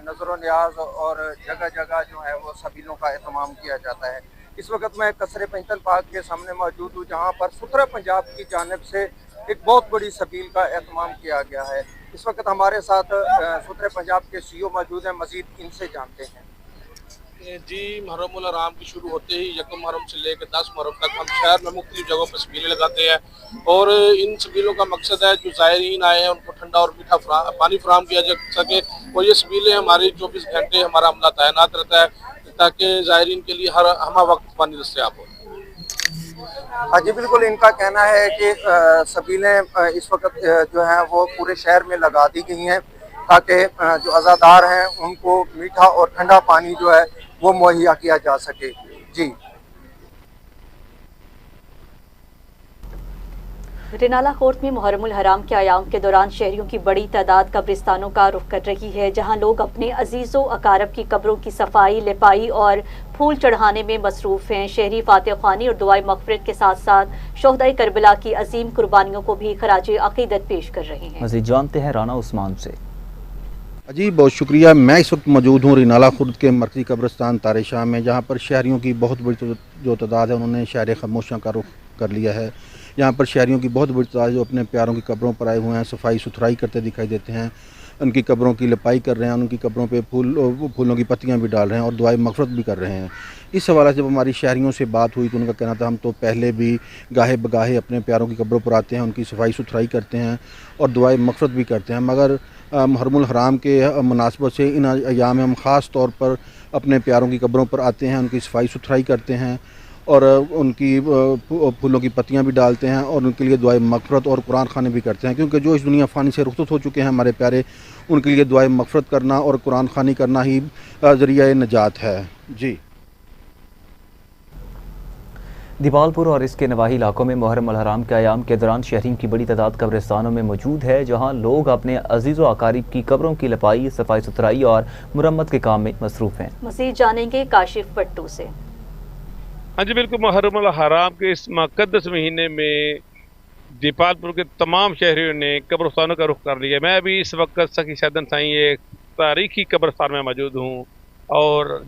Speaker 13: नजर न्याज और जगह जगह जो है वो सबीलों का एहतमाम किया जाता है। इस वक्त मैं कसरे पंजतन पाक के सामने मौजूद हूँ जहाँ पर सुथरा पंजाब की जानिब से एक बहुत बड़ी सबील का एहतमाम किया गया है। इस वक्त हमारे साथ सुथरे पंजाब के सीईओ मौजूद हैं, मजीद इनसे जानते हैं।
Speaker 14: जी, मुहर्रमुल हराम की शुरू होते ही 1 मुहर्रम से लेकर 10 मुहर्रम तक हम शहर में मुख्तलिफ जगहों पर सबीलें लगाते हैं और इन सबीलों का मकसद है जो ज़ायरीन आए हैं उनको ठंडा और मीठा पानी फराहम किया जा सके। और ये सबीलें हमारी 24 घंटे हमारा अमला तैनात रहता है ताकि ज़ायरीन के लिए हर वक्त पानी दस्तयाब हो।
Speaker 13: हाँ जी बिल्कुल, इनका कहना है कि सबीलें इस वक्त जो है वो पूरे शहर में लगा दी गई हैं ताकि जो अज़ादार हैं उनको मीठा और ठंडा पानी जो है वो मुहैया किया जा सके। जी,
Speaker 3: रिनाला कोर्ट में मुहर्रमुल हराम के आयाम के दौरान शहरियों की बड़ी तादाद कब्रिस्तानों का रुख कर रही है, जहां लोग अपने अजीज़ों अकारब की कब्रों की सफाई, लिपाई और फूल चढ़ाने में मसरूफ़ हैं। शहरी फातिह ख़्वानी और दुआए मग़फ़िरत के साथ साथ शोहदाए करबला की अजीम कुर्बानियों को भी खराजे अक़ीदत पेश कर रहे हैं।
Speaker 1: मज़ीद जानते हैं राना उस्मान से।
Speaker 15: जी बहुत शुक्रिया। मैं इस वक्त मौजूद हूँ रिनाला खुर्द के मरकज़ी कब्रिस्तान तारे शाह में, जहाँ पर शहरियों की बहुत बड़ी जो तादाद है उन्होंने शहर खामोशियाँ का रुख कर लिया है। यहाँ पर शहरियों की बहुत बड़ी तादाद जो अपने प्यारों की कब्रों पर आए हुए हैं, सफाई सुथराई करते दिखाई देते हैं, उनकी कब्रों की लिपाई कर रहे हैं, उनकी कब्रों पे फूलों की पत्तियाँ भी डाल रहे हैं और दुआए मग़फ़िरत भी कर रहे हैं। इस हवाले से जब हमारी शहरियों से बात हुई तो उनका कहना था हम तो पहले भी गाहे बगाहे अपने प्यारों की कब्रों पर आते हैं, उनकी सफाई सुथराई करते हैं और दुआए मग़फ़िरत भी करते हैं, मगर मुहर्रमुल हराम के मुनासबत से इन अयाम में हम ख़ास तौर पर अपने प्यारों की कब्रों पर आते हैं, उनकी सफाई सुथराई करते हैं और उनकी फूलों की पत्तियां भी डालते हैं और उनके लिए दुआए मग़फ़िरत और कुरान ख़ाने भी करते हैं, क्योंकि जो इस दुनिया फ़ानी से रुख़सत हो चुके हैं हमारे प्यारे, उनके लिए दुआए मग़फ़िरत करना और कुरान ख़ानी करना ही ज़रिया नजात है। जी,
Speaker 1: दीपालपुर और इसके नवाही इलाकों में मुहर्रमुल हराम के आयाम के दौरान शहरियों की बड़ी तादाद कब्रिस्तानों में मौजूद है, जहां लोग अपने अजीज़ों अकारीब की कब्रों की लिपाई, सफाई सुथराई और मुरम्मत के काम में मसरूफ़ हैं।
Speaker 3: मज़ीद जानेंगे काशिफ पट्टू से।
Speaker 16: हाँ जी बिल्कुल, मुहर्रमुल हराम के इस मुक़द्दस महीने में दीपालपुर के तमाम शहरियों ने कब्रिस्तानों का रुख कर लिया। मैं भी इस वक्त सखी सदन साईं एक तारीखी कब्रिस्तान में मौजूद हूँ और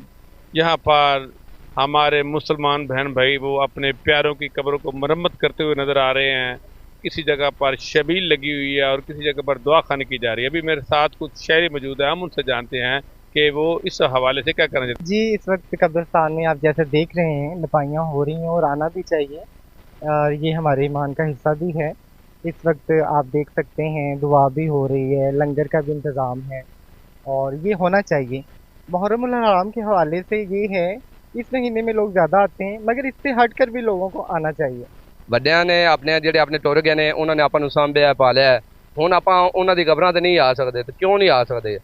Speaker 16: यहाँ पर हमारे मुसलमान बहन भाई वो अपने प्यारों की कब्रों को मरम्मत करते हुए नज़र आ रहे हैं। किसी जगह पर शबील लगी हुई है और किसी जगह पर दुआ खाने की जा रही है। अभी मेरे साथ कुछ शहरी मौजूद हैं, हम उनसे जानते हैं कि वो इस हवाले से क्या करना चाहते हैं।
Speaker 17: जी, इस वक्त कब्रिस्तान में आप जैसे देख रहे हैं लिपाइयाँ हो रही हैं और आना भी चाहिए, ये हमारे ईमान का हिस्सा भी है। इस वक्त आप देख सकते हैं दुआ भी हो रही है, लंगर का भी इंतज़ाम है और ये होना चाहिए। मुहर्रमुल हराम के हवाले से ये है इस महीने में लोग ज़्यादा आते हैं, मगर इससे हट कर भी लोगों को आना चाहिए।
Speaker 18: ਵੱਡਿਆਂ ਨੇ ਆਪਣੇ ਜਿਹੜੇ ਆਪਣੇ ਟੁਰ ਗਏ ਨੇ ਉਹਨਾਂ ਨੇ ਆਪਾਂ ਨੂੰ ਸਾਂਭਿਆ ਪਾਲਿਆ, ਹੁਣ ਆਪਾਂ ਉਹਨਾਂ ਦੀ ਕਬਰਾਂ ਤੇ ਨਹੀਂ ਆ ਸਕਦੇ ਤੇ ਕਿਉਂ ਨਹੀਂ ਆ ਸਕਦੇ?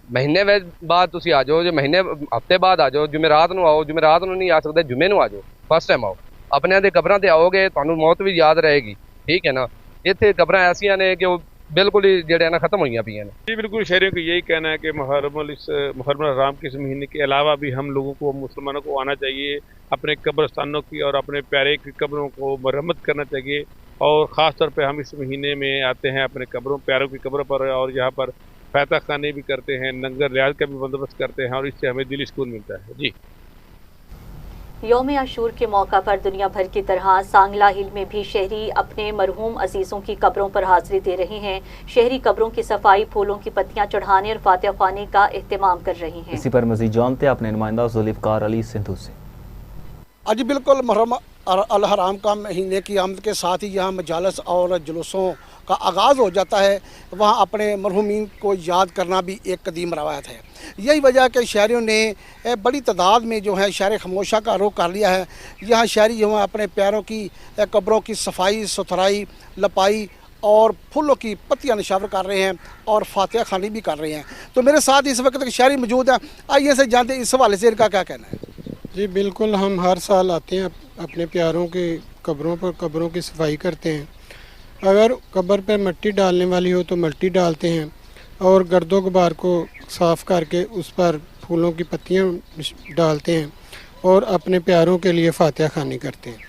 Speaker 18: ਮਹੀਨੇ ਬਾਅਦ ਤੁਸੀਂ ਆ ਜਾਓ, ਜੇ ਮਹੀਨੇ ਹਫਤੇ ਬਾਅਦ ਆ ਜਾਓ, ਜੁਮੇਰਾਤ ਨੂੰ ਆਓ, ਜੁਮੇਰਾਤ ਨੂੰ ਨਹੀਂ ਆ ਸਕਦੇ ਜੁਮੇ ਨੂੰ ਆ ਜਾਓ, ਫਸਟ ਟਾਈਮ ਆਓ, ਆਪਣਿਆਂ ਦੇ ਕਬਰਾਂ ਤੇ ਆਓਗੇ ਤੁਹਾਨੂੰ ਮੌਤ ਵੀ ਯਾਦ ਰਹੇਗੀ, ठीक है ना। ਇੱਥੇ ਕਬਰਾਂ ਐਸੀਆਂ ਨੇ ਕਿ ਉਹ बिल्कुल ही जड़े ना खत्म हुई पियाँ
Speaker 16: जी बिल्कुल, शहरियों को यही कहना है कि मुहर्रमुल हराम के इस महीने के अलावा भी हम लोगों को, मुसलमानों को आना चाहिए, अपने कब्रस्तानों की और अपने प्यारे की कब्रों को मरम्मत करना चाहिए। और ख़ास तौर पे हम इस महीने में आते हैं अपने प्यारों की कब्रों पर और यहाँ पर फैता खाने भी करते हैं, लंगर रियाज का भी बंदोबस्त करते हैं और इससे हमें दिली सुकून मिलता है। जी।
Speaker 3: यौम आशूर के मौका पर दुनिया भर की तरह सांगला हिल में भी शहरी अपने मरहूम अजीज़ों की कब्रों पर हाजिरी दे रहे हैं। शहरी कब्रों की सफाई, फूलों की पत्तियां चढ़ाने और फातिहा ख्वानी का एहतमाम कर रहे हैं।
Speaker 1: इसी पर मज़ीद जानते हैं अपने नुमाइंदा जुल्फ़िकार अली सिंधु से।
Speaker 19: आज बिल्कुल मुहर्रम अल हराम का महीने की आमद के साथ ही यहाँ मजालस और जुलूसों का आगाज़ हो जाता है। वहाँ अपने मरहूमीन को याद करना भी एक कदीम रवायत है। यही वजह है कि शहरियों ने बड़ी तादाद में जो है शहर खामोशा का रुख कर लिया है। यहाँ शहरी जो है अपने प्यारों की कब्रों की सफाई सुथराई, लपाई और फूलों की पत्तियाँ निशावर कर रहे हैं और फातिहा खानी भी कर रहे हैं। तो मेरे साथ इस वक्त एक शहरी मौजूद है, आइए से जानते इस हवाले से इनका क्या कहना है।
Speaker 20: जी बिल्कुल, हम हर साल आते हैं अपने प्यारों के कब्रों पर, कब्रों की सफाई करते हैं। अगर कब्र पर मिट्टी डालने वाली हो तो मिट्टी डालते हैं और गर्दो गुबार को साफ़ करके उस पर फूलों की पत्तियां डालते हैं और अपने प्यारों के लिए फातिहा खानी करते हैं।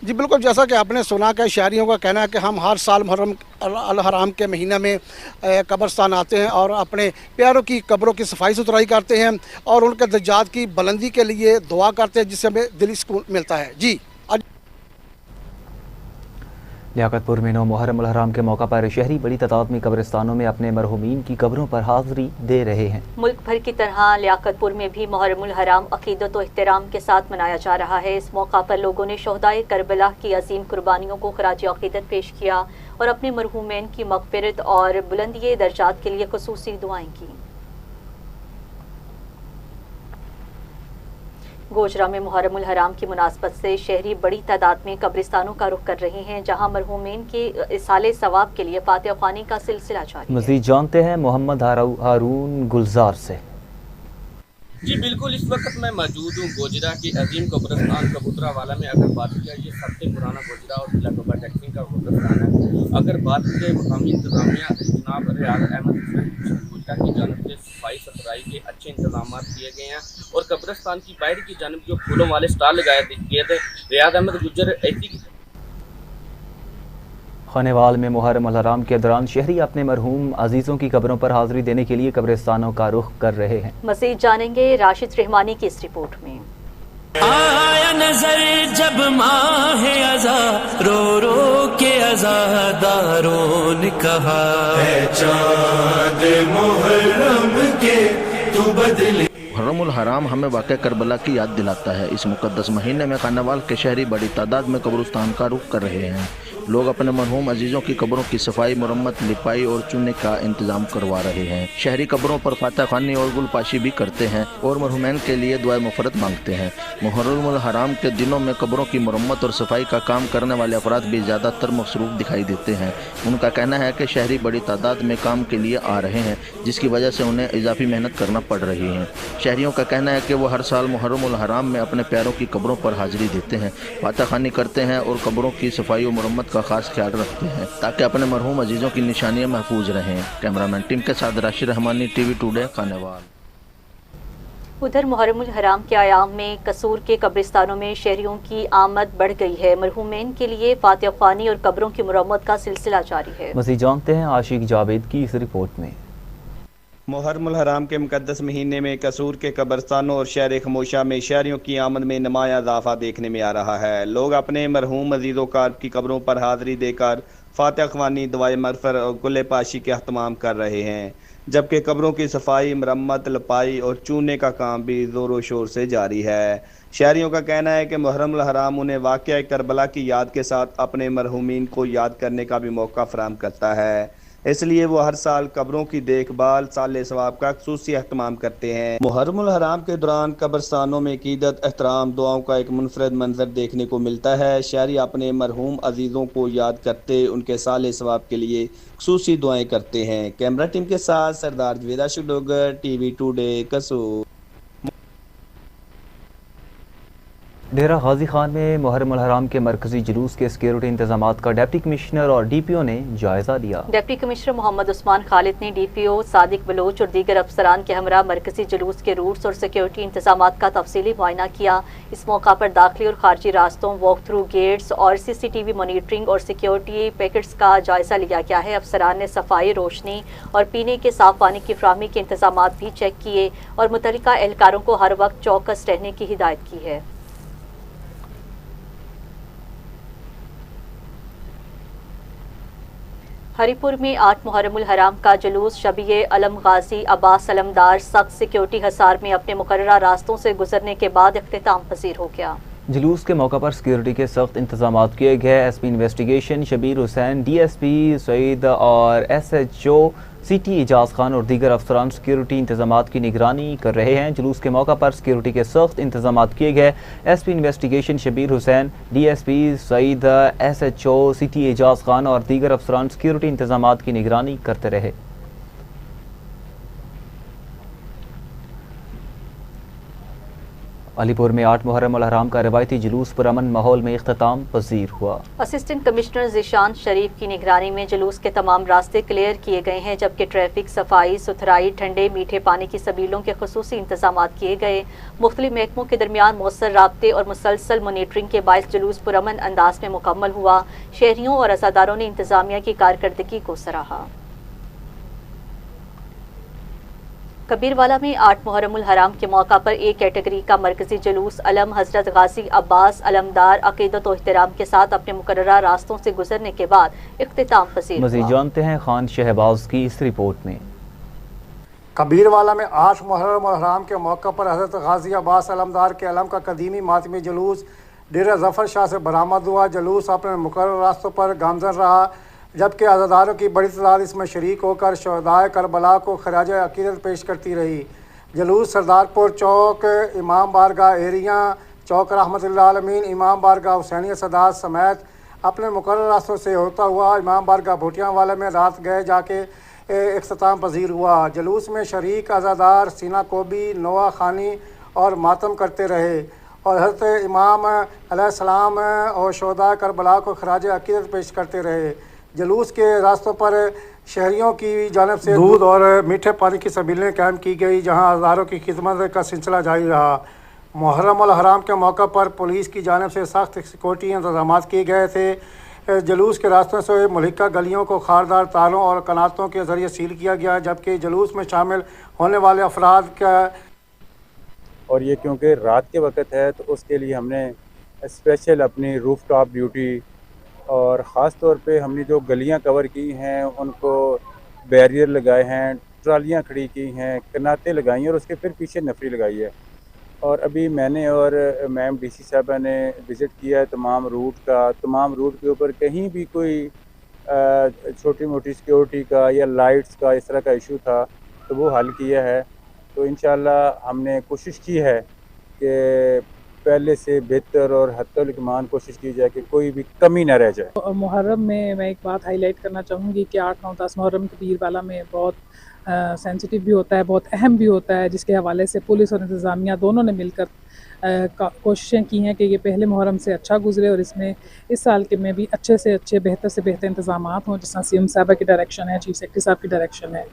Speaker 19: जी बिल्कुल, जैसा कि आपने सुना कि शहरियों का कहना है कि हम हर साल मुहर्रम अल हराम के महीने में कब्रस्तान आते हैं और अपने प्यारों की कब्रों की सफाई सुथराई करते हैं और उनके दर्जात की बुलंदी के लिए दुआ करते हैं, जिससे हमें दिली सुकून मिलता है। जी।
Speaker 1: लियाकतपुर में 9 मुहर्रम अल हराम के मौका पर शहरी बड़ी तादाद में कब्रिस्तानों में अपने मरहूमीन की कब्रों पर हाजिरी दे रहे हैं।
Speaker 3: मुल्क भर की तरह लियाकतपुर में भी मुहर्रम अल हराम अकीदत और एहतराम के साथ मनाया जा रहा है। इस मौका पर लोगों ने शोहदाए करबला की अजीम कुर्बानियों को खराज अकीदत पेश किया और अपने मरहूमीन की मग़फ़िरत और बुलंदी दर्जात के लिए खुसूसी दुआएं की। गोजरा में मुहर्रम अल हराम की मुनासबत से शहरी बड़ी तादाद में कब्रिस्तानों का रुख कर रहे हैं, जहां मरहूमीन के इसाले सवाब के लिए फातिहा ख्वानी का सिलसिला जारी है।
Speaker 1: मज़ीद जानते हैं मोहम्मद हारून गुलजार से।
Speaker 21: जी बिल्कुल, इस वक्त मैं मौजूद हूँ गोजरा के अजीम कब्रिस्तान कबूतरा वाला में। अगर बात की जाए, ये सबसे पुराना गोजरा और जिला कब्र टैक्सी का कब्रिस्तान है। अगर बात की मकामी इंतजामिया जनाब रियाज अहमद गोजरा की जानब से सफाई सुथराई के अच्छे इंतजाम किए गए हैं और कब्रिस्तान की बाहर की जानब जो फूलों वाले स्टॉल लगाए गए थे, रियाज अहमद गुजर ऐसी
Speaker 1: खानेवाल में मुहर्रम अल हराम के दौरान शहरी अपने मरहूम अजीज़ों की कब्रों पर हाजिरी देने के लिए कब्रिस्तानों का रुख कर रहे हैं।
Speaker 3: मज़ीद जानेंगे राशिद रहमानी की इस रिपोर्ट में।
Speaker 2: आया नजर जब माहे अज़ा रो रो के अज़ादारों ने कहा, है चाँद मुहर्रम के तू बदले।
Speaker 15: मुहर्रम अल हराम हमें वाक़या करबला की याद दिलाता है। इस मुक़द्दस महीने में खानेवाल के शहरी बड़ी तादाद में कब्रिस्तान का रुख कर रहे हैं। लोग अपने मरहूम अजीज़ों की कब्रों की सफाई, मुरम्मत, लिपाई और चुनने का इंतजाम करवा रहे हैं। शहरी कब्रों पर फातिहा ख्वानी और गुलपाशी भी करते हैं और मरहूमैन के लिए दुआए मफ़रत मांगते हैं। मुहर्रम अल हराम के दिनों में कब्रों की मुरम्मत और सफाई का काम करने वाले अफराद भी ज़्यादातर मसरूफ़ दिखाई देते हैं। उनका कहना है कि शहरी बड़ी तादाद में काम के लिए आ रहे हैं, जिसकी वजह से उन्हें इजाफी मेहनत करना पड़ रही है। शहरियों का कहना है कि वो हर साल मुहर्रम अल हराम में अपने प्यारों की कब्रों पर हाजिरी देते हैं, फातिहा ख्वानी करते हैं और कब्रों की सफाई और मुरम्मत का खास ख्याल रखते हैं ताकि अपने मरहूम अजीज़ों की निशानियां महफूज रहें। कैमरामैन टीम के साथ राशिद रहमानी, टीवी टुडे, खानेवाल।
Speaker 3: उधर मुहर्रम अल हराम के आयाम में कसूर के कब्रिस्तानों में शहरियों की आमद बढ़ गई है। मरहूमीन के लिए फातिहा ख्वानी और कब्रों की मुरम्मत का सिलसिला जारी है।
Speaker 1: मज़ीद जानते हैं आशिक जावेद की इस रिपोर्ट में।
Speaker 5: मुहर्रम अल हराम के मुक़द्दस महीने में कसूर के कब्रिस्तानों और शहर खामोशा में शहरियों की आमद में नुमाया इजाफा देखने में आ रहा है। लोग अपने मरहूम अजीज़ों कार की कब्रों पर हाज़िरी देकर फातिहा ख्वानी, दुआए मग़फ़िरत और गुल पाशी के अहतमाम कर रहे हैं, जबकि कब्रों की सफाई, मरम्मत, लपाई और चूने का काम भी ज़ोरों शोर से जारी है। शहरियों का कहना है कि मुहर्रम अल हराम उन्हें वाक़या करबला की याद के साथ अपने मरहूमीन को याद करने का भी मौका फराहम करता है, इसलिए वो हर साल कब्रों की देखभाल, साले सवाब का ख़ुसूसी अहतमाम करते हैं। मुहर्रम अल हराम के दौरान कब्रिस्तानों में अक़ीदत, एहतराम, दुआओं का एक मुनफरद मंजर देखने को मिलता है। शहरी अपने मरहूम अजीज़ों को याद करते उनके साले सवाब के लिए ख़ुसूसी दुआएं करते हैं। कैमरा टीम के साथ सरदार जवेदा शुडोगर, टीवी टुडे, कसूर।
Speaker 1: डेरा गाजी खान में मुहर्रम हराम के मरकजी जुलूस के सिक्योरिटी इंतजामात का डिप्टी कमिश्नर और DPO ने जायजा लिया।
Speaker 3: डिप्टी कमिश्नर मोहम्मद उस्मान खालिद ने DPO सादिक बलोच और दीगर अफसरान के हमरा मरकजी जुलूस के रूट्स और सिक्योरिटी इंतजामात का तफसीली मुआयना किया। इस मौका पर दाखिली और खारजी रास्तों, वॉक थ्रू गेट्स और CCTV मॉनिटरिंग और सिक्योरिटी पैकेट्स का जायजा लिया गया है। अफसरान ने सफाई, रोशनी और पीने के साफ पानी की फ्राहमी के इंतजामात भी चेक किए और मुतल्लिका एहलकारों को हर वक्त चौकस रहने की हिदायत की है। हरिपुर में 8 मुहर्रमुल हराम का जुलूस शबीए अलम गाजी अब्बास अलमदार सख्त सिक्योरिटी हसार में अपने मुकर्ररा रास्तों से गुजरने के बाद इख्तिताम पसीर हो गया।
Speaker 1: जुलूस के मौका पर सिक्योरिटी के सख्त इंतजाम किए गए। SP investigation Shabbir Hussain, DSP Saeed और SHO CT एजाज खान और दीगर अफसरान सिक्योरिटी इंतजामात की निगरानी कर रहे हैं। जुलूस के मौका पर सिक्योरिटी के सख्त इंतजामात किए गए। SP investigation Shabbir Hussain, DSP Saeed, SHO CT Ejaz Khan और दीगर अफसरान सिक्योरिटी इंतजामात की निगरानी करते रहे। अलीपुर में 8 मुहर्रम अल हराम का रवायती जुलूस पुरअमन माहौल में इख्तिताम पजीर हुआ।
Speaker 3: असिस्टेंट कमिश्नर ज़िशान शरीफ की निगरानी में जुलूस के तमाम रास्ते क्लियर किए गए हैं, जबकि ट्रैफिक, सफाई सुथराई, ठंडे मीठे पानी की सबीलों के खुसूसी इंतजाम किए गए। मुख्तलिफ महकमों के दरमियान मौसर राब्ते और मुसलसल मॉनिटरिंग के बायस जुलूस पुरअमन अंदाज में मुकम्मल हुआ। शहरियों और अज़ादारों ने इंतजामिया की कारकर्दगी को सराहा। कबीरवाला में 8 मुहर्रमुल हराम के मौका पर एक कैटेगरी का मरकजी जुलूस अलम हजरत गाजी अब्बास अलमदार अकीदत और एहतराम के साथ अपने मुकर्ररा रास्तों से गुजरने के बाद इख्तिताम पसीर हुआ।
Speaker 1: मज़ीद जानते हैं खान शहबाज की इस रिपोर्ट में।
Speaker 4: कबीरवाला में 8 मुहर्रम हराम के मौका पर हजरत गाजी अब्बास अलमदार के अलम का कदीमी मातमी जुलूस डेरा जफर शाह से बरामद हुआ। जुलूस अपने मुकर्रर रास्तों पर गामजन रहा, जबकि अज़ादारों की बड़ी तादाद इसमें शरीक होकर शहदाए करबला को खराज अकीदत पेश करती रही। जुलूस सरदारपुर चौक, इमाम बारगाह एरिया चौक रहमतुल्लाह आलमीन, इमाम बारगाह हुसैनिया सदात समेत अपने मुकर्रर रास्तों से होता हुआ इमाम बारगाह भोटियावाला में रात गए जाके इख्तिताम पजीर हुआ। जुलूस में शरीक अज़ादार सीना कोबी, नोआ खानी और मातम करते रहे और हज़रत इमाम अलैहिस्सलाम और शहदाए करबला को खराज अकीदत पेश करते रहे। जुलूस के रास्तों पर शहरियों की जानब से दूध और मीठे पानी की सबीलें कायम की गई, जहां हज़ारों की खिदमत का सिलसिला जारी रहा। मुहर्रम अल हराम के मौका पर पुलिस की जानब से सख्त सिक्योरिटी इंतजाम किए गए थे। जुलूस के रास्तों से मुल्का गलियों को खारदार तारों और कनातों के ज़रिए सील किया गया, जबकि जुलूस में शामिल होने वाले अफराद का
Speaker 22: और ये क्योंकि रात के वक्त है तो उसके लिए हमने स्पेशल अपनी रूफ टॉप ड्यूटी और ख़ास तौर पे हमने जो गलियां कवर की हैं उनको बैरियर लगाए हैं, ट्रालियां खड़ी की हैं, कनातें लगाई हैं और उसके फिर पीछे नफरी लगाई है। और अभी मैंने और मैम DC साहबा ने विज़िट किया है तमाम रूट के ऊपर कहीं भी कोई छोटी मोटी सिक्योरिटी का या लाइट्स का इस तरह का इशू था तो वो हल किया है। तो इंशाल्लाह हमने कोशिश की है कि पहले से बेहतर और हत्तुल इकमान कोशिश की जाए कि कोई भी कमी न रह जाए।
Speaker 23: मुहर्रम में मैं एक बात हाईलाइट करना चाहूँगी कि 8, 9, 10 मुहर्रम कबीरवाला में बहुत सेंसिटिव भी होता है, बहुत अहम भी होता है, जिसके हवाले से पुलिस और इंतज़ामिया दोनों ने मिलकर कोशिशें की हैं कि ये पहले मुहर्रम से अच्छा गुजरे और इसमें इस साल के में भी अच्छे से अच्छे, बेहतर से बेहतर इंतज़ाम हों, जिस तरह CM साहबा की डायरेक्शन है, चीफ सेक्रेटरी साहब की डायरेक्शन है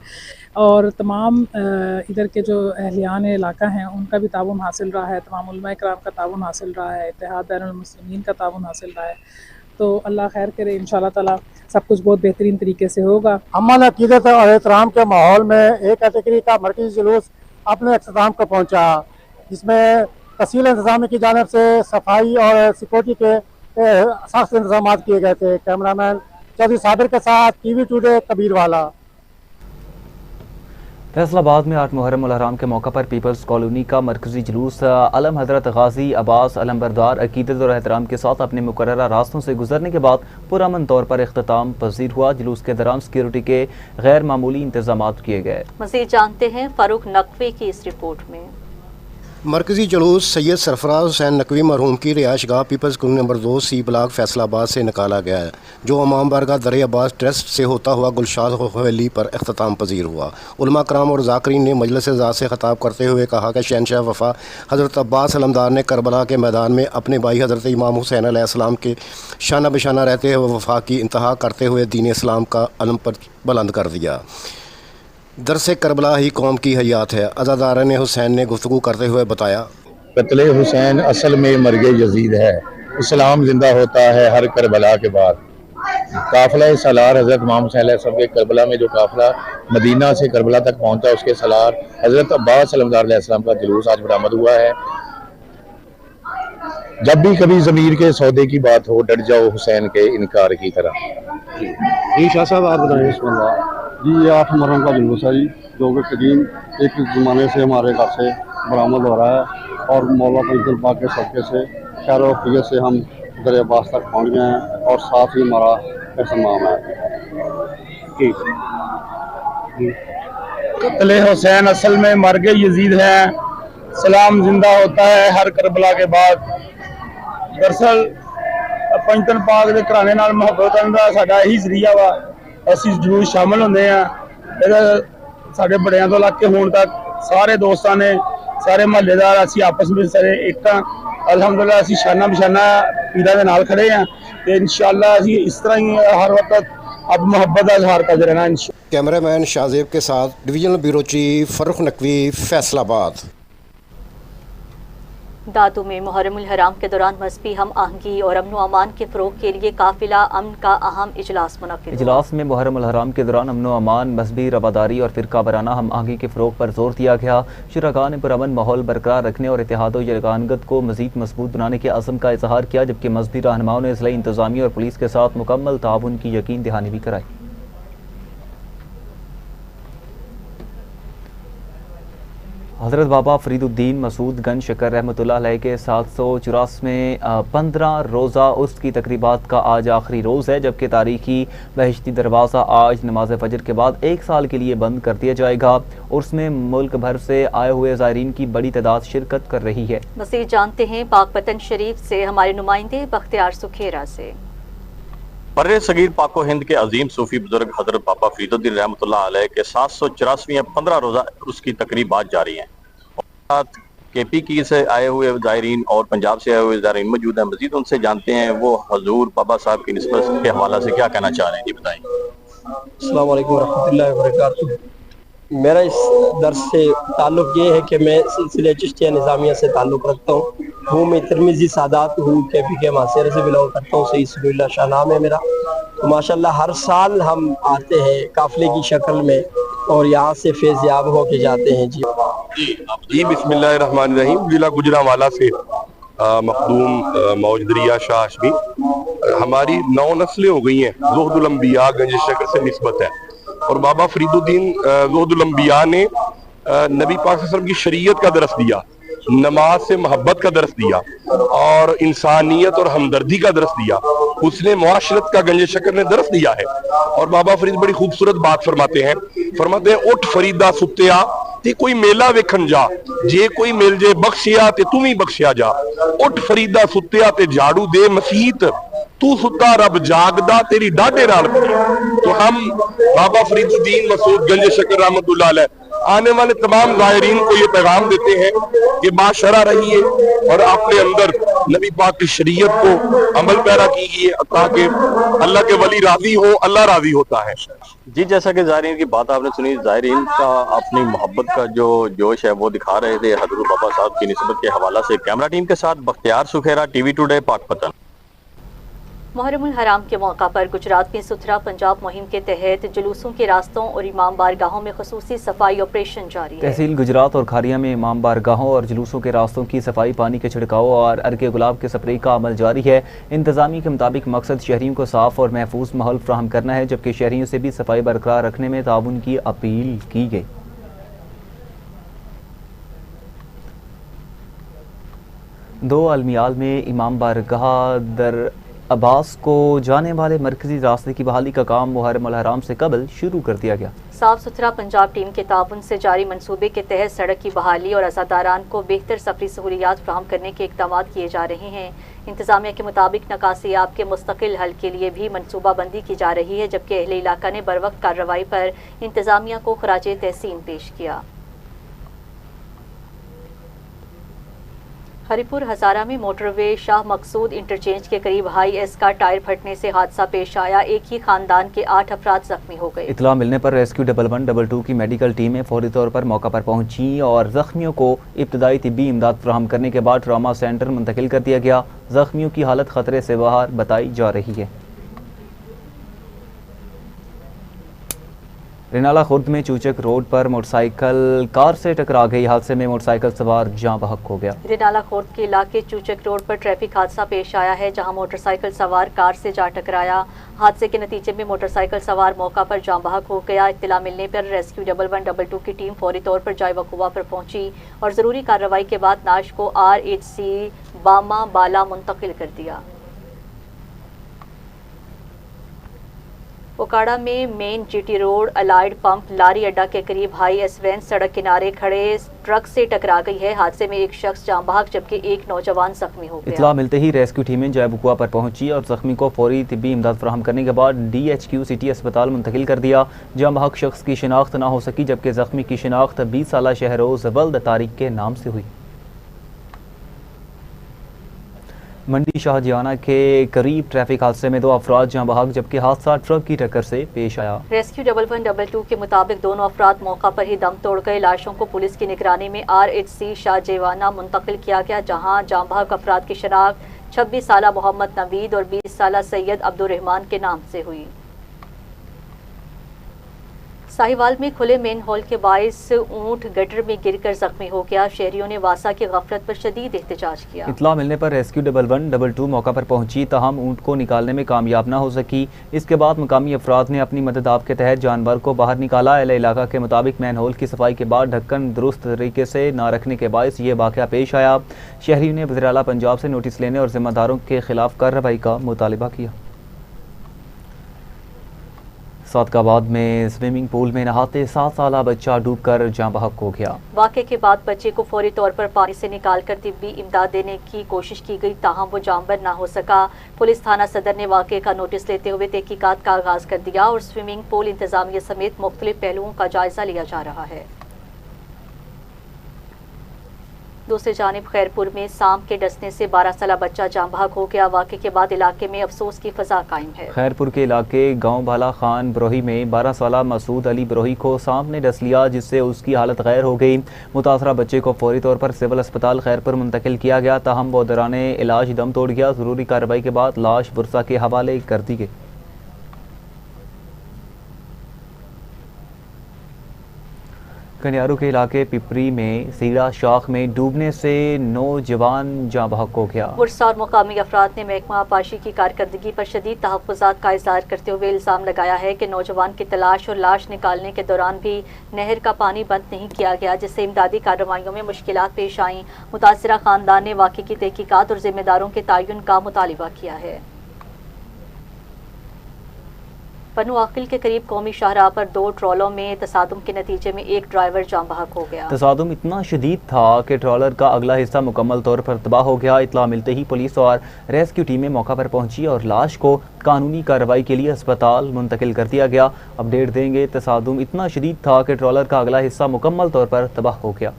Speaker 23: और तमाम इधर के जो अहलियान इलाका हैं उनका भी ताउन हासिल रहा है, तमाम उलमा इकराम का ताउन हासिल रहा है, इत्तेहाद बैनुल मुस्लिमीन का ताउन हासिल रहा है। तो अल्लाह खैर करे, इंशाअल्लाह ताला सब कुछ बहुत बेहतरीन तरीके से होगा।
Speaker 4: अमन, अकीदत और एहतराम के माहौल में एक कैटेगरी का मरकज़ी जुलूस अपने इख्तिताम को पहुँचा, जिसमें तहसील इंतजामी की जानिब से सफाई और सिक्योरिटी के सख्त इंतजाम किए गए थे। कैमरामैन चौधरी साबिर के साथ TV टुडे कबीरवाला।
Speaker 1: फैसलाबाद में 8 मुहर्रम अल हराम के मौका पर पीपल्स कॉलोनी का मरकजी जुलूस अलम हजरत गाजी अब्बास अलमबरदार अकीदत और एहतराम के साथ अपने मुकर्ररा रास्तों से गुजरने के बाद पुरअमन तौर पर इख्तिताम पजीर हुआ। जुलूस के दौरान सिक्योरिटी के गैर मामूली इंतजाम किए गए।
Speaker 3: मज़ीद जानते हैं फारूक नकवी की इस रिपोर्ट में।
Speaker 6: मरकज़ी जुलूस सैयद सरफराज हुसैन नकवी मरहूम की रिहाइशगाह people's colony number 2 C block Faisalabad से निकाला गया है, जो इमाम बारगाह दर अब्बास ट्रस्ट से होता हुआ गुलशाद हवेली पर अख्ताम पजीर हुआ। उलमा कराम और ज़ाकिरीन ने मजलिस ज़ात से खिताब करते हुए कहा कि शहनशाह वफ़ा हज़रत अब्बास अलमदार ने करबला के मैदान में अपने भाई हज़रत इमाम हुसैन अलैहिस्सलाम के शाना बशाना रहते हुए वफ़ा की इंतहा करते हुए दीन इस्लाम का अलम पर बुलंद कर दिया। दरसे करबला ही कौम की हयात है। अज़ादारान हुसैन ने गुफ्तगू करते हुए बताया,
Speaker 7: कत्ले हुसैन असल में मर्गे यजीद है, इस्लाम जिंदा होता है हर करबला के बाद। काफिला सलार हज़रत इमाम हुसैन अलैहिस्सलाम के करबला में जो काफिला मदीना से करबला तक पहुंचा, उसके सलार हज़रत अब्बास अलमदार अलैहिस्सलाम का जुलूस आज बरामद हुआ है। जब भी कभी ज़मीर के सौदे की बात हो, डट जाओ हुसैन के इनकार की तरह।
Speaker 8: जी शाह साहब, आप बताइए। जी ये 8 मुहर्रम का जुलूस है जी, जो कि कदीम एक ज़माने से हमारे घर से बरामद हो रहा है और मौला फजल पाक के सदक़े से खैर वफ़ियत से हम दर अब्बास तक पहुँच गए हैं और साथ ही हमारा एहतमाम है।
Speaker 7: कत्ले हुसैन असल में मर्गे यजीद है, सलाम जिंदा होता है हर करबला के बाद। दरअसल पंजतन पाक के घराने नाल मुहब्बत का साडा यही जरिया वा, ਅਸੀਂ ਜ਼ਰੂਰ ਸ਼ਾਮਲ ਹੁੰਦੇ ਆ। ਇਹਦਾ ਸਾਡੇ ਬੜਿਆਂ ਤੋਂ ਲੱਗ ਕੇ ਹੁਣ ਤੱਕ ਸਾਰੇ ਦੋਸਤਾਂ ਨੇ, ਸਾਰੇ ਮਹੱਲੇਦਾਰ, ਅਸੀਂ ਆਪਸ ਵਿੱਚ ਸਾਰੇ ਇੱਕ ਆ। ਅਲਹਮਦੁਲਿਲਾ ਅਸੀਂ ਸ਼ਾਨਾ ਬਸ਼ਾਨਾ ਪੀਰਾਂ ਦੇ ਨਾਲ ਖੜੇ ਆ ਤੇ ਇਨਸ਼ਾਅੱਲਾ ਅਸੀਂ ਇਸ ਤਰ੍ਹਾਂ ਹੀ हर वक्त अब मोहब्बत का इजहार करते रहना।
Speaker 6: कैमरामैन शाहजेब के साथ divisional bureau chief Farrukh Naqvi, Faisalabad.
Speaker 3: Dadu में मुहर्रमुल हराम के दौरान मजहबी हम आहंगी और अमन अमान के फ़रोग के लिए काफिला अमन का अहम इजलास मुनक़िद। इजलास में मुहर्रमुल हराम के दौरान अमन अमान, मजहबी रवादारी और फ़िरका वाराना हम आहंगी के फ़रोग पर जोर दिया गया। शुरका ने पुरअमन माहौल बरकरार रखने और इत्तेहाद व यगानगत को मज़ीद मजबूत बनाने के अज़्म का इजहार किया, जबकि मजहबी रहनुमाओं ने ज़िला इंतज़ामिया और पुलिस के साथ मुकम्मल ताउन की यकीन दहानी भी कराई। हज़रत बाबा फरीदुद्दीन मसूद गंज शकर रहमतुल्लाह अलैह के 784वें 15 रोज़ा उर्स की तकरीबात का आज आखिरी रोज़ है, जबकि तारीखी बहिश्ती दरवाज़ा आज नमाज फजर के बाद 1 साल के लिए बंद कर दिया जाएगा। उर्स में मुल्क भर से आए हुए ज़ायरीन की बड़ी तादाद शिरकत कर रही है। मज़ीद जानते हैं पाकपतन शरीफ से हमारे नुमाइंदे बख्तियार सुखेरा से।
Speaker 24: बर्रे सगीर पाको हिंद के अजीम सूफी बुजुर्ग हजरत बाबा फरीदुद्दीन रहमतुल्लाह अलैह के 784वें 15 रोजा उसकी तकरीबात जारी हैं। केपी की से आए हुए ज़ायरीन और पंजाब से आए हुए ज़ायरीन मौजूद हैं। मजीद उनसे जानते हैं वो हजूर बाबा साहब की निस्बत के हवाला से क्या कहना चाह रहे हैं, जी बताएं।
Speaker 25: अस्सलाम वालेकुम रहमतुल्लाहि व बरकातुहू। मेरा इस दर्स से ताल्लुक़ ये है कि मैं सिलसिले चिश्तिया निज़ामिया से ताल्लुक़ रखता हूँ। मैं तिरमिज़ी सादात हूँ, केपी के मासेरे से बिलोंग करता हूँ। सही सुबील्ला शाह नाम है मेरा। तो माशाल्लाह हर साल हम आते हैं काफ़िले की शक्ल में और यहाँ से फैज़याब होके जाते हैं।
Speaker 26: जी बिस्मिल्लाहिर्रहमानिर्रहीम। जिला गुजरांवाला से मखदूम मौजदरिया शाह हाशमी, हमारी 9 नस्लें हो गई हैं। ज़ुहदुल अंबिया गंज शकर से निस्बत है और बाबा फरीदुद्दीन ज़ुहदुल अंबिया ने नबी पाक सल्लल्लाहु अलैहि वसल्लम की शरीयत का दर्स दिया, नमाज से मोहब्बत का दर्स दिया और इंसानियत और हमदर्दी का दर्स दिया। उसने मुआशरत का गंज शकर ने दर्स दिया है। और बाबा फरीद बड़ी खूबसूरत बात फरमाते हैं उठ फरीदा सुत्तिया ते कोई मेला वेखन जा, जे कोई मिल जे बख्शिया ते तू भी बख्शिया जा। उठ फरीदा सुत्तिया ते झाड़ू दे मसीत, तू सुता रब जागदा तेरी डाटे नाल। तो हम बाबा फरीदुद्दीन मसूद गंज शकर रहमतुल्लाह अलैह आने वाले तमाम ज़ायरीन को ये पैगाम देते हैं कि बाशरा रहिए और अपने अंदर नबी पाक की शरीयत को अमल पैरा कीजिए ताकि अल्लाह के वली राजी हो, अल्लाह राजी होता है।
Speaker 24: जी जैसा कि ज़ायरीन की बात आपने सुनी, ज़ायरीन का अपनी मोहब्बत का जो जोश है वो दिखा रहे थे हज़रत बाबा साहब की निस्बत के हवाला से। कैमरा टीम के साथ बख्तियार सुखेरा, टीवी टुडे, पाकपतन।
Speaker 3: मुहर्रमुल हराम के मौका पर गुजरात में सुथरा पंजाब मुहिम के तहत जुलूसों के रास्तों और इमाम बारगाहों में खुसूसी सफाई ऑपरेशन जारी है। तहसील गुजरात और खारिया में इमाम बारगाहों और जुलूसों के रास्तों की सफाई, पानी के छिड़काव और अर्के गुलाब के स्प्रे का अमल जारी है। इंतजामी के मुताबिक मकसद शहरियों को साफ और महफूज माहौल फ्राहम करना है, जबकि शहरियों से भी सफाई बरकरार रखने में ताउन की अपील की गई। दो अलमियाल में इमाम बारगाह दर
Speaker 1: अब्बास को जाने वाले मरकजी रास्ते की बहाली का काम मुहर्रम अल हराम से कबल शुरू कर दिया गया।
Speaker 3: साफ सुथरा पंजाब टीम के ताउन से जारी मंसूबे के तहत सड़क की बहाली और अज़ादारान को बेहतर सफरी सहूलियात फराहम करने के इक़दाम किए जा रहे हैं। इंतजामिया के मुताबिक नकासियाब के मुस्तकिल हल के लिए भी मनसूबाबंदी की जा रही है, जबकि अहले इलाका ने बरवक्त कार्रवाई पर इंतजामिया को खराजे तहसीन पेश किया। हरिपुर हजारा में मोटरवे शाह मकसूद इंटरचेंज के करीब हाई एस का टायर फटने से हादसा पेश आया। एक ही खानदान के 8 अफराद जख्मी हो गए।
Speaker 1: इतला मिलने पर रेस्क्यू 1112 की मेडिकल टीमें फौरी तौर पर मौका पर पहुंची और जख्मियों को इब्तदाई तिब्बी इमदाद फराहम करने के बाद ट्रामा सेंटर मुंतकिल कर दिया गया। जख्मियों की हालत खतरे से बाहर बताई जा रही है। रिनाला खुर्द में चूचक रोड पर मोटरसाइकिल कार से टकरा गई। हादसे में मोटरसाइकिल सवार जाँ बहक हो गया।
Speaker 3: रिनाला खुर्द के इलाके चूचक रोड पर ट्रैफिक हादसा पेश आया है, जहां मोटरसाइकिल सवार कार से जा टकराया। हादसे के नतीजे में मोटरसाइकिल सवार मौका पर जाँ बहक हो गया। इत्तला मिलने पर रेस्क्यू 1112 की टीम फौरी तौर पर जाए वकूआ पर पहुंची और जरूरी कार्रवाई के बाद नाश को RHC बामा बाला मुंतकिल कर दिया। ओकाड़ा में main GT road allied pump lorry अड्डा के करीब हाई एस वैन सड़क किनारे खड़े ट्रक से टकरा गई है। हादसे में एक शख्स जाँ बहक जबकि एक नौजवान जख्मी हो गया।
Speaker 1: इतला मिलते ही रेस्क्यू टीमें जाए वकूआ पर पहुंची और जख्मी को फौरी तिब्बी इमदाद फराहम करने के बाद DHQ सिटी अस्पताल मुंतकिल कर दिया। जाँ बहक शख्स की शिनाख्त ना हो सकी, जबकि जख्मी की शिनाख्त 20 साला शहरोज वल्द तारिक के नाम से हुई। मंडी शाहजियाना के करीब ट्रैफिक हादसे में 2 अफराद जाँ बहक जबकि हादसा ट्रक की टक्कर से पेश आया।
Speaker 3: रेस्क्यू 1112 के मुताबिक दोनों अफराद मौका पर ही दम तोड़ गए। लाशों को पुलिस की निगरानी में RHC शाहजेवाना मुंतकिल किया गया, जहां जाँ बहक अफराद की शनाख्त 26 साला मोहम्मद नवीद और 20 साला सैयद अब्दुर्रहमान के नाम से हुई। साहिवाल में खुले मेन हॉल के बाइस ऊंट गटर में गिरकर जख्मी हो गया। शहरियों ने वासा की गफलत पर शदीद एहतजाज किया।
Speaker 1: इतला मिलने पर रेस्क्यू 1112 मौका पर पहुंची, ताहम ऊंट को निकालने में कामयाब ना हो सकी। इसके बाद मुकामी अफराद ने अपनी मदद आप के तहत जानवर को बाहर निकाला। अहले इलाका के मुताबिक मैन होल की सफाई के बाद ढक्कन दुरुस्त तरीके से ना रखने के बायस ये वाक़या पेश आया। शहरियों ने वज़ीर आला पंजाब से नोटिस लेने और जिम्मेदारों के खिलाफ कार्रवाई का मुतालबा किया। सादकाबाद में स्विमिंग पूल में नहाते 7 साला बच्चा डूबकर जाँ बहक हो गया।
Speaker 3: वाक़े के बाद बच्चे को फौरी तौर पर पानी से निकालकर तिब्बी इमदाद देने की कोशिश की गई, ताहम वो जानबर ना हो सका। पुलिस थाना सदर ने वाक़े का नोटिस लेते हुए तहकीकात का आगाज कर दिया और स्विमिंग पूल इंतजामिया समेत मुख्तलिफ पहलुओं का जायजा लिया जा रहा है। दूसरी जानिब खैरपुर में सांप के डसने से 12 साला बच्चा जाँ बहक हो गया। वाक़े के बाद इलाके में अफसोस की फजा कायम है।
Speaker 1: खैरपुर के इलाके गांव बाला खान बरोही में 12 साला मसूद अली बरोही को सांप ने डस लिया, जिससे उसकी हालत गैर हो गई। मुतासरा बच्चे को फौरी तौर पर सिविल अस्पताल खैरपुर मुंतकिल किया गया, ताहम वो दौरान इलाज दम तोड़ गया। जरूरी कार्रवाई के बाद लाश बुरसा के हवाले कर दी गई। कन्यारू के इलाके पिपरी में सीड़ा शाख में डूबने से नौजवान जाँ बहक हो गया।
Speaker 3: पुलिस और मुकामी अफराद ने महकमा आबाशी की कारकर्दगी पर शदीद तहफ़्फ़ुज़ात का इज़हार करते हुए इल्ज़ाम लगाया है कि नौजवान की तलाश और लाश निकालने के दौरान भी नहर का पानी बंद नहीं किया गया, जिससे इमदादी कार्रवाइयों में मुश्किलात पेश आईं। मुतासिरा खानदान ने वाक़े की तहकीकात और जिम्मेदारों के तयन का मुतालिबा किया है। पन्नू आकिल के करीब कौमी शाहराह पर 2 ट्रॉलों में तसादुम के नतीजे में एक ड्राइवर जाँ बहक हो गया।
Speaker 1: तसादुम इतना शदीद था कि ट्रॉलर का अगला हिस्सा मुकम्मल तौर पर तबाह हो गया। इतला मिलते ही पुलिस और रेस्क्यू टीमें मौका पर पहुंची और लाश को कानूनी कार्रवाई के लिए अस्पताल मुंतकिल कर दिया गया। अपडेट देंगे। तसादुम इतना शदीद था कि ट्रॉलर का अगला हिस्सा मुकम्मल तौर पर तबाह हो गया।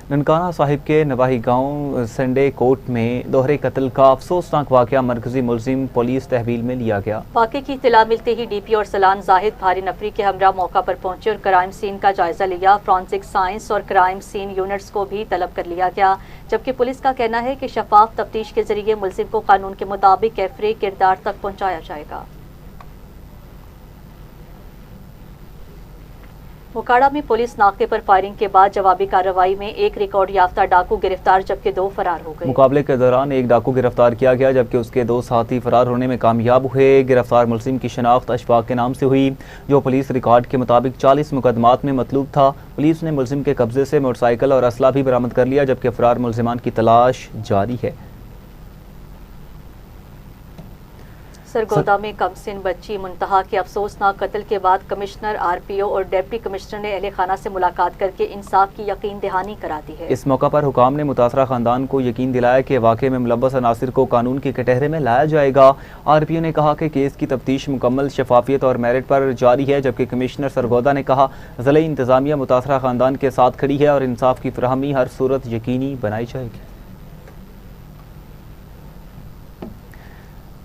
Speaker 1: ननकाना साहिब के नवाही गांव संडे कोट में दोहरे कत्ल का अफसोसनाक वाक़या मरकजी मुलजिम पुलिस तहवील में लिया गया।
Speaker 3: वाक़े की इत्तला मिलते ही DP और सलान जाहिद भारी नफरी के हमरा मौका पर पहुंचे और क्राइम सीन का जायजा लिया। फॉरेंसिक साइंस और क्राइम सीन यूनिट्स को भी तलब कर लिया गया, जबकि पुलिस का कहना है कि शफाफ तफ्तीश के जरिए मुलजिम को कानून के मुताबिक कैफरे किरदार तक पहुँचाया जाएगा। मोकाड़ा में पुलिस नाके पर फायरिंग के बाद जवाबी कार्रवाई में एक रिकॉर्ड याफ्ता डाकू गिरफ्तार जबकि 2 फरार हो गए।
Speaker 1: मुकाबले के दौरान एक डाकू गिरफ्तार किया गया जबकि उसके 2 साथी फरार होने में कामयाब हुए। गिरफ्तार मुलजिम की शनाख्त अशफाक के नाम से हुई जो पुलिस रिकॉर्ड के मुताबिक 40 मुकदमात में मतलूब था। पुलिस ने मुलजिम के कब्जे से मोटरसाइकिल और असला भी बरामद कर लिया जबकि फरार मुलजिमान की तलाश जारी है।
Speaker 3: सरगोदा में कमसिन बच्ची मुंतहा के अफसोसनाक कत्ल के बाद कमिश्नर RPO और डिप्टी कमिश्नर ने अहले खाना से मुलाकात करके इंसाफ की यकीन दहानी करा दी है।
Speaker 1: इस मौका पर हुकाम ने मुतासरा खानदान को यकीन दिलाया कि वाक़े में मुलव्वस अनासिर को कानून के कटहरे में लाया जाएगा। RPO ने कहा कि केस की तफ्तीश मुकम्मल शफाफियत और मेरिट पर जारी है जबकि कमिश्नर सरगोदा ने कहा ज़िला इंतज़ामिया मुतासरा खानदान के साथ खड़ी है और इंसाफ की फराहमी हर सूरत यकीनी बनाई जाएगी।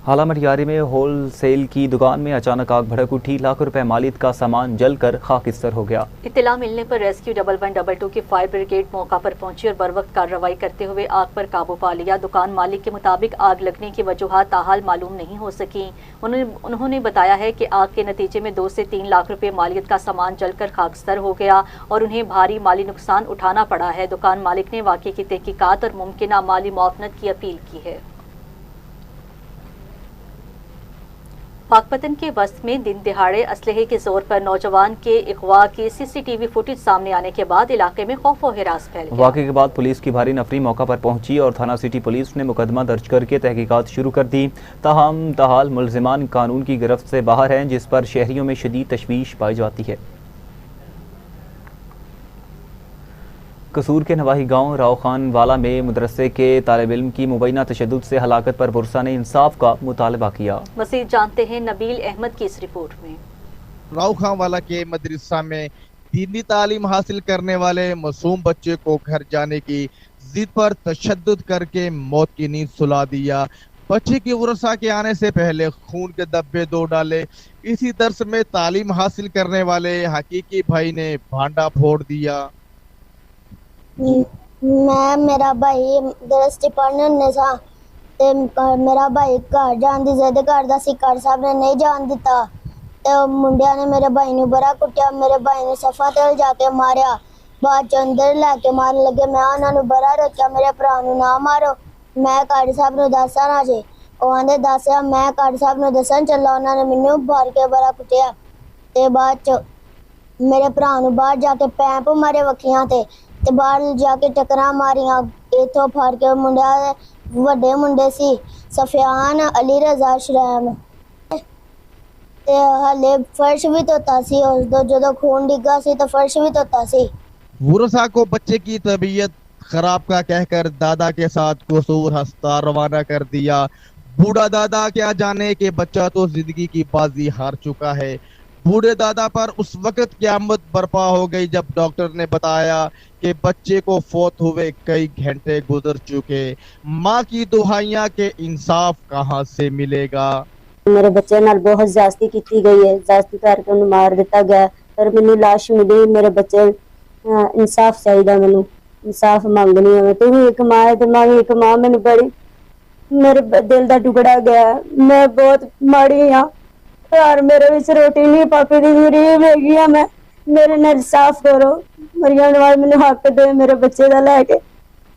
Speaker 1: हाला मटियारी में होल सेल की दुकान में अचानक आग भड़क उठी। लाखों रुपए मालियत का सामान जलकर खाकिस्तर हो गया।
Speaker 3: इत्तला मिलने पर रेस्क्यू 1122 की फायर ब्रिगेड मौका पर पहुंची और बर वक्त कार्रवाई करते हुए आग पर काबू पा लिया। दुकान मालिक के मुताबिक आग लगने की वजूहात ताहाल मालूम नहीं हो सकी। उन्होंने बताया है कि आग के नतीजे में 2 से 3 लाख रुपए मालियत का सामान जलकर खाकिस्तर हो गया और उन्हें भारी माली नुकसान उठाना पड़ा है। दुकान मालिक ने वाक़े की तहकीकात और मुमकिन माली मुआवनत की अपील की है। पाकपतन के वस्त में दिन दिहाड़े असलहे के जोर पर नौजवान के अगवा की CCTV फुटेज सामने आने के बाद इलाके में खौफ व हिरास फैल गया।
Speaker 1: वाक़े के बाद पुलिस की भारी नफरी मौका पर पहुंची और थाना सिटी पुलिस ने मुकदमा दर्ज करके तहकीकात शुरू कर दी। ताहम ताहाल मुलजिमान कानून की गिरफ्त से बाहर हैं जिस पर शहरियों में शदीद तशवीश पाई जाती है। कसूर के नवाही गांव राव खान वाला में मदरसे के तालिब इल्म की मुबैना तशद्दुद से हलाकत पर बुरसा ने इंसाफ का मुतालबा किया।
Speaker 3: मज़ीद जानते हैं नबील अहमद की इस रिपोर्ट में।
Speaker 9: राव खान वाला के मदरसा में दीनी तालीम हासिल करने वाले मासूम बच्चे को घर जाने की जिद पर तशद्दुद करके मौत की नींद सुला दिया। बच्चे की बुरसा के आने से पहले खून के धब्बे 2 डाले। इसी दर्स में तालीम हासिल करने वाले हकीकी भाई ने भांडा फोड़ दिया।
Speaker 10: मैं मेरा भाई दरस्ती पढ़ने सा ते मेरा भाई घर जान दी जिद करदा सी। घर साहब ने नहीं जान दिता ते मुंडिया ने मेरे भाई नूं बड़ा कुटिया। मेरे भाई ने सफा ते जाके मारिया। बाद च अंदर लैके मारन लगे। मैं उन्हां नूं बड़ा रोकिया मेरे भरा नूं ना मारो, मैं घर साहब नूं दस्सा ना जे। ਉਹ ਆਂਦੇ ਦੱਸਿਆ ਮੈਂ ਕਾਰਡ ਸਾਹਿਬ ਨੂੰ ਦੱਸਣ ਚੱਲਾ। ਉਹਨਾਂ ਨੇ ਮੈਨੂੰ ਭਰ ਕੇ ਬੜਾ ਕੁੱਟਿਆ ਤੇ ਬਾਅਦ ਚ ਮੇਰੇ ਭਰਾ ਨੂੰ ਬਾਹਰ ਜਾ ਕੇ ਪੈਂਪ ਮਾਰੇ ਵੱਖੀਆਂ ਤੇ ਬਾਹਰ ਜਾ ਕੇ ਟਕਰਾਂ ਮਾਰੀਆਂ। ਇਥੋਂ ਫੜ ਕੇ ਮੁੰਡਿਆਂ ਦੇ ਵੱਡੇ ਮੁੰਡੇ ਸੀ ਸਫਿਆਨ ਅਲੀ ਰਜ਼ਾ ਸ਼ਰੈਮ ਤੇ ਹਲੇ फर्श भी धोता सी। उस ਜਦੋਂ खून डिगा सी तो फर्श भी धोता सी।
Speaker 9: बुरसा को बच्चे की तबीयत खराब का कहकर दादा के साथ कसूर हंसता रवाना कर दिया। बूढ़ा दादा क्या जाने कि बच्चा तो जिंदगी की बाजी हार चुका है। बूढ़े दादा पर उस वक्त क़यामत बर्पा हो गई जब डॉक्टर ने बताया कि बच्चे को फौत हुए कई घंटे गुजर चुके। माँ की दुहाइयां के इंसाफ कहाँ से मिलेगा।
Speaker 11: मेरे बच्चे नाल बहुत ज्यादती की गई है। ज्यादती करके उन्हें मार दिता गया पर मैनू लाश मिली। मेरे बच्चे इंसाफ चाहिए। मैनू इंसाफ मंगनी है। तू भी एक मां है तो मैं भी एक मां। मैनू बड़ी मेरे दिल का टुकड़ा गया। मैं बहुत माड़ी हाँ। घर मेरे विच रोटी नहीं पकदी। गरीब हैगी हाँ मैं। मेरे नाल इंसाफ करो। मरियम नवाज मैनू हक दे मेरे बच्चे का लैके।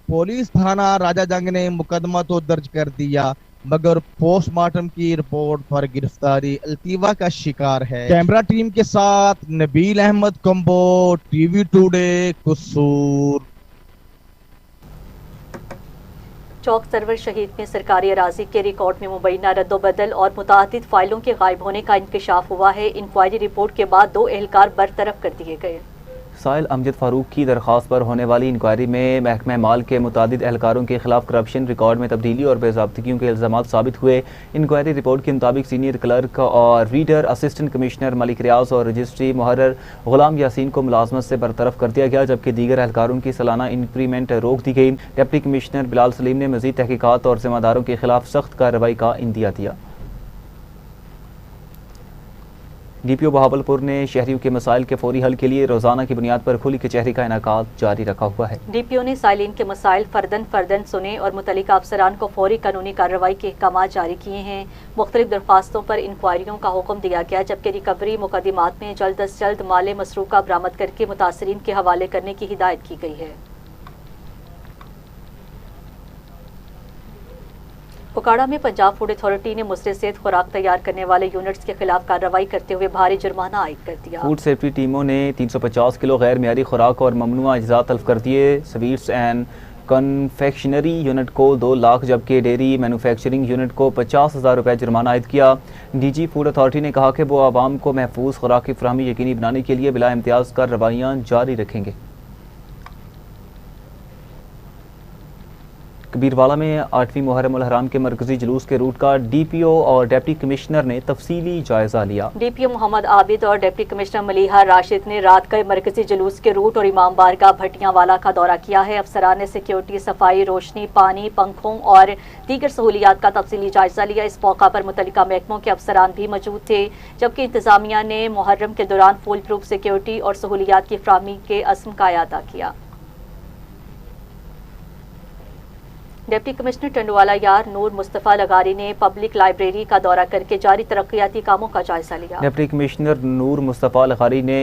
Speaker 9: पुलिस थाना राजा जंग ने मुकदमा तो दर्ज कर दिया मगर पोस्टमार्टम की रिपोर्ट पर गिरफ्तारी अल्तीवा का शिकार है। कैमरा टीम के साथ Nabeel Ahmed Kamboh, TV today, Kasur.
Speaker 3: Chowk server शहीद में सरकारी अराजी के रिकॉर्ड में मुबैना रद्दोबदल और मुतादिद फाइलों के गायब होने का इंकशाफ हुआ है। इंक्वायरी रिपोर्ट के बाद 2 एहलकार बरतरफ कर दिए गए।
Speaker 1: साहिल अमजद फारूक की दरख्वास्त पर होने वाली इंक्वायरी में महकमा माल के मुतादिद एहलकारों के खिलाफ करप्शन, रिकॉर्ड में तब्दीली और बेज़ाब्तियों के इल्ज़ामात साबित हुए। इंक्वायरी रिपोर्ट के मुताबिक सीनियर क्लर्क और रीडर, असिस्टेंट कमिश्नर मलिक रियाज और रजिस्ट्री मुहर्रर गुलाम यासीन को मुलाजमत से बरतरफ कर दिया गया जबकि दीगर एहलकारों की सालाना इंक्रीमेंट रोक दी गई। डिप्टी कमिश्नर बिलाल सलीम ने मज़ीद तहकीकात और ज़िम्मेदारों के खिलाफ सख्त कार्रवाई का इंदिया दिया। DPO बहावलपुर ने शहरियों के मसाइल के फौरी हल के लिए रोजाना की बुनियाद पर खुली कचहरी का इनेकाद जारी रखा हुआ है।
Speaker 3: DPO ने साइलिन के मसाइल फर्दन सुने और मुतल्लिका अफसरान को फौरी कानूनी कार्रवाई के अहकाम जारी किए हैं। मुख्तलिफ दरख्वास्तों पर इंक्वायरियों का हुक्म दिया गया, जबकि रिकवरी मुकदमात में जल्द अज जल्द माल मसरूका बरामद करके मुतासरीन के हवाले करने की हिदायत की गई है। पुकाड़ा में पंजाब फूड अथॉरिटी ने मुस्लिम सेहत खुराक तैयार करने वाले यूनिट्स के खिलाफ कार्रवाई करते हुए भारी जुर्माना आयद कर दिया।
Speaker 1: फूड सेफ्टी टीमों ने 350 किलो गैर मियारी खुराक और ममनुआ अज्जा तल्फ कर दिए। स्वीट्स एंड कन्फेक्शनरी यूनिट को 2 लाख जबकि डेयरी मैन्युफैक्चरिंग यूनिट को 50,000 रुपये जुर्माना आयद किया। DG फूड अथॉरिटी ने कहा कि वो आवाम को महफूज खुराक की फराहमी यकीनी बनाने के लिए बिला इम्तियाज़ कार्रवाइयाँ जारी रखेंगे। कबीरवाला में 8वीं मुहर्रम उल हराम के मरकजी जुलूस के रूट का DPO और डिप्टी कमिश्नर ने तफसीली जायजा लिया।
Speaker 3: DPO मोहम्मद आबिद और डिप्टी कमिश्नर मलिहा राशिद ने रात का मरकजी जुलूस के रूट और इमाम बारगाह भटियावाला का दौरा किया है। अफसरान ने सिक्योरिटी, सफाई, रोशनी, पानी, पंखों और दीगर सहूलियात का तफसीली जायजा लिया। इस मौका पर मुतल्लिका महकमों के अफसरान भी मौजूद थे, जबकि इंतजामिया ने मुहर्रम के दौरान फुल प्रूफ सिक्योरिटी और सहूलियात की फराहमी के अज़्म का अदा किया। डिप्टी कमिश्नर टंडवाला यार नूर मुस्तफ़ा लगारी ने पब्लिक लाइब्रेरी का दौरा करके जारी तरक्याती कामों का जायजा लिया।
Speaker 1: डिप्टी कमिश्नर नूर मुस्तफ़ा लगारी ने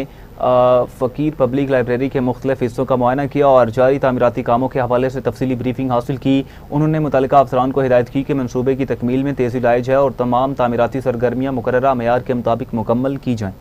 Speaker 1: फ़कीर पब्लिक लाइब्रेरी के मुख्तलिफ हिस्सों का मुआयना किया और जारी तामीराती कामों के हवाले से तफसीली ब्रीफिंग हासिल की। उन्होंने मुतल्लिका अफसरान को हिदायत की कि मनसूबे की तकमील में तेज़ी लाई जाए और तमाम तामीराती सरगर्मियाँ मुकर्ररा मेयार के मुताबिक मुकम्मल की जाएँ।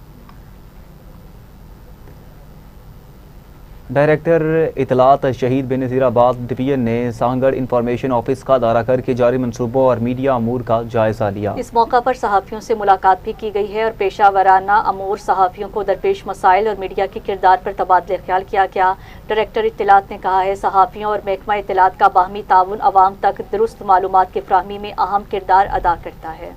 Speaker 1: डायरेक्टर इतलात शहीद बेनज़ीराबाद डिवीजन ने सांगड़ इंफॉर्मेशन ऑफिस का दौरा करके जारी मनसूबों और मीडिया अमूर का जायजा लिया।
Speaker 3: इस मौका पर सहाफ़ियों से मुलाकात भी की गई है और पेशा वराना अमूर सहाफ़ियों को दरपेश मसाइल और मीडिया के किरदार पर तबादले ख्याल किया गया। डायरेक्टर इतलात ने कहा है सहाफ़ियों और महकमा इतलात का बाहमी ताउन अवाम तक दुरुस्त मालूमात की फराहमी में अहम किरदार अदा करता है।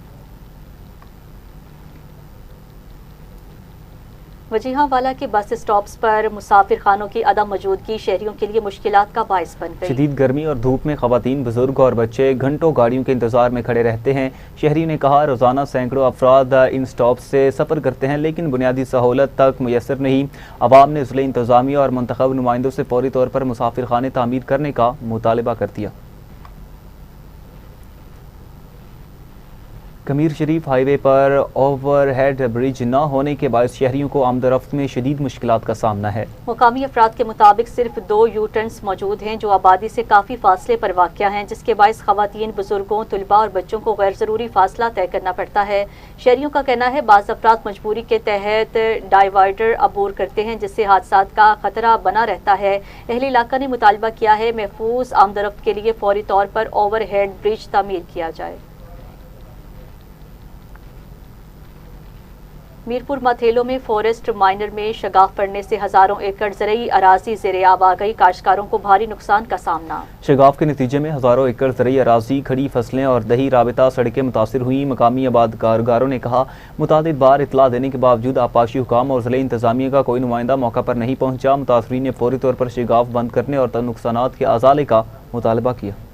Speaker 3: वजीहावाला के बस स्टॉप्स पर मुसाफिर खानों की अदम मौजूदगी शहरियों के लिए मुश्किलात का बाइस बन गई।
Speaker 1: शदीद गर्मी और धूप में खवातीन, बुजुर्ग और बच्चे घंटों गाड़ियों के इंतजार में खड़े रहते हैं। शहरी ने कहा रोजाना सैकड़ों अफराद इन स्टॉप से सफ़र करते हैं, लेकिन बुनियादी सहूलत तक मुयसर नहीं। अवाम ने ज़िले इंतजामिया और मुंतखब नुमाइंदों से फौरी तौर पर मुसाफिर खाने तामीर करने का मुतालबा कर दिया। कमीर शरीफ हाईवे पर ओवरहेड ब्रिज न होने के बायस शहरियों को आमदरफ्त में शदीद मुश्किलात का सामना है।
Speaker 3: मुकामी अफराद के मुताबिक सिर्फ 2 यू-टर्न्स मौजूद हैं जो आबादी से काफ़ी फासले पर वाक़या हैं, जिसके बायस खवातीन, बुजुर्गों, तुलबा और बच्चों को गैर ज़रूरी फासला तय करना पड़ता है। शहरियों का कहना है बाज़ अफराद मजबूरी के तहत डाइवर्टर अबूर करते हैं, जिससे हादसात का खतरा बना रहता है। अहले इलाका ने मुतालबा किया है महफूज आमदरफ्त के लिए फौरी तौर पर ओवरहेड ब्रिज तामीर किया जाए। मीरपुर मथेलो में फॉरेस्ट माइनर में शगाफ पड़ने से हजारों एकड़ ज़रई अराजी ज़ेरे आब आ गई। काश्तकारों को भारी नुकसान का सामना।
Speaker 1: शगाफ के नतीजे में हजारों एकड़ ज़रई अराजी, खड़ी फसलें और दही राबिता सड़कें मुतासिर हुई। मकामी आबाद कारोबारों ने कहा मुतादिद बार इतला देने के बावजूद आपाशी हुकाम और ज़िले इंतजामिया का कोई नुमाइंदा मौका पर नहीं पहुंचा। मुतासरीन ने फौरी तौर पर शगाफ बंद करने और नुकसानात के अजाले का मुतालबा किया।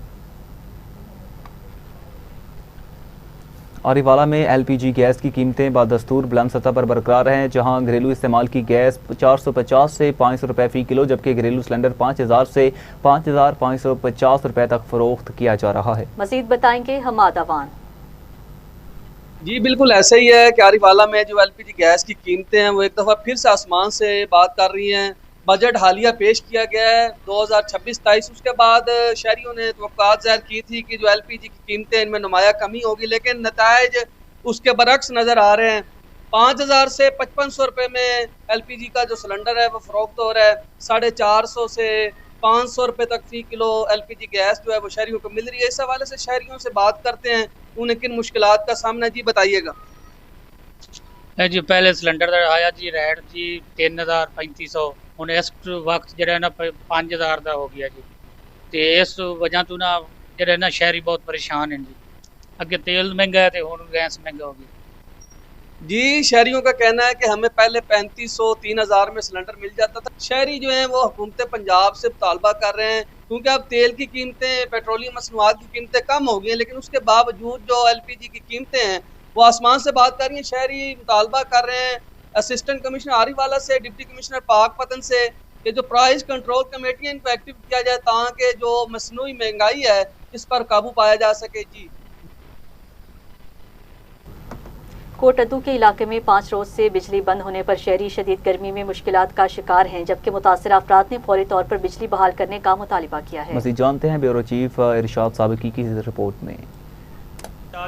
Speaker 1: आरीवाला में LPG गैस की कीमतें बदस्तूर बुलंद सतह पर बरकरार हैं, जहां घरेलू इस्तेमाल की गैस 450 से 500 रुपये फ़ी किलो, जबकि घरेलू सिलेंडर 5000 से 5550 रुपये तक फरोख्त किया जा रहा है।
Speaker 3: मजीद बताएंगे हमाद अवान।
Speaker 12: जी बिल्कुल ऐसे ही है कि आरीवाला में जो LPG गैस की कीमतें हैं वो एक दफ़ा फिर से आसमान से बात कर रही हैं। बजट हालिया पेश किया गया है 2026-27, उसके बाद शहरियों ने तवक्कुआत ज़ाहिर की थी कि जो LPG की कीमतें इनमें नुमाया कमी होगी, लेकिन नताइज उसके बरक्स नज़र आ रहे हैं। 5000 से 5500 रुपये में LPG का जो सिलेंडर है वो फ़रोख्त हो रहा है। 450 से 500 रुपये तक फ़ी किलो LPG गैस जो है वो शहरियों को मिल रही है। इस हवाले से शहरियों से बात करते हैं, उन्हें किन मुश्किलात का सामना जी बताइएगा।
Speaker 13: जी पहले सिलेंडर आया जी रेट जी 3000-3500, ਹੁਣ ਇਸ ਵਕਤ ਜਿਹੜਾ ਨਾ 5000 ਦਾ ਹੋ ਗਿਆ ਜੀ, ਤੇ ਇਸ ਵਜ੍ਹਾ ਤੋਂ ਨਾ ਜਿਹੜੇ ਨਾ ਸ਼ਹਿਰੀ ਬਹੁਤ ਪਰੇਸ਼ਾਨ हैं जी। ਅੱਗੇ तेल महंगा है तो ਹੁਣ गैस महंगा हो गई।
Speaker 12: जी शहरियों का कहना है कि हमें पहले 3500-3000 में सिलेंडर मिल जाता था। शहरी जो हैं वो हुकूमत पंजाब से मुतालबा कर रहे हैं, क्योंकि अब तेल की कीमतें, पेट्रोलियम मसनूआत की कीमतें कम हो गई हैं, लेकिन उसके बावजूद जो LPG की कीमतें हैं वो आसमान से बात कर रही हैं। शहरी मुतालबा कर रहे हैं असिस्टेंट कमिश्नर आरीवाला से, डिप्टी कमिश्नर पाकपतन से कि जो प्राइस कंट्रोल कमेटी इनको एक्टिव किया जाए ताकि जो मसनूई महंगाई है इस पर काबू पाया जा सके। जी
Speaker 3: कोटअदू के इलाके में 5 रोज से बिजली बंद होने पर शहरी शदीद गर्मी में मुश्किलात का शिकार हैं, जबकि मुतासर अफराद ने फौरी तौर पर बिजली बहाल करने का मुतालिबा किया है।
Speaker 1: मज़ीद जानते हैं ब्यूरो चीफ इरशाद साबिकी की रिपोर्ट में।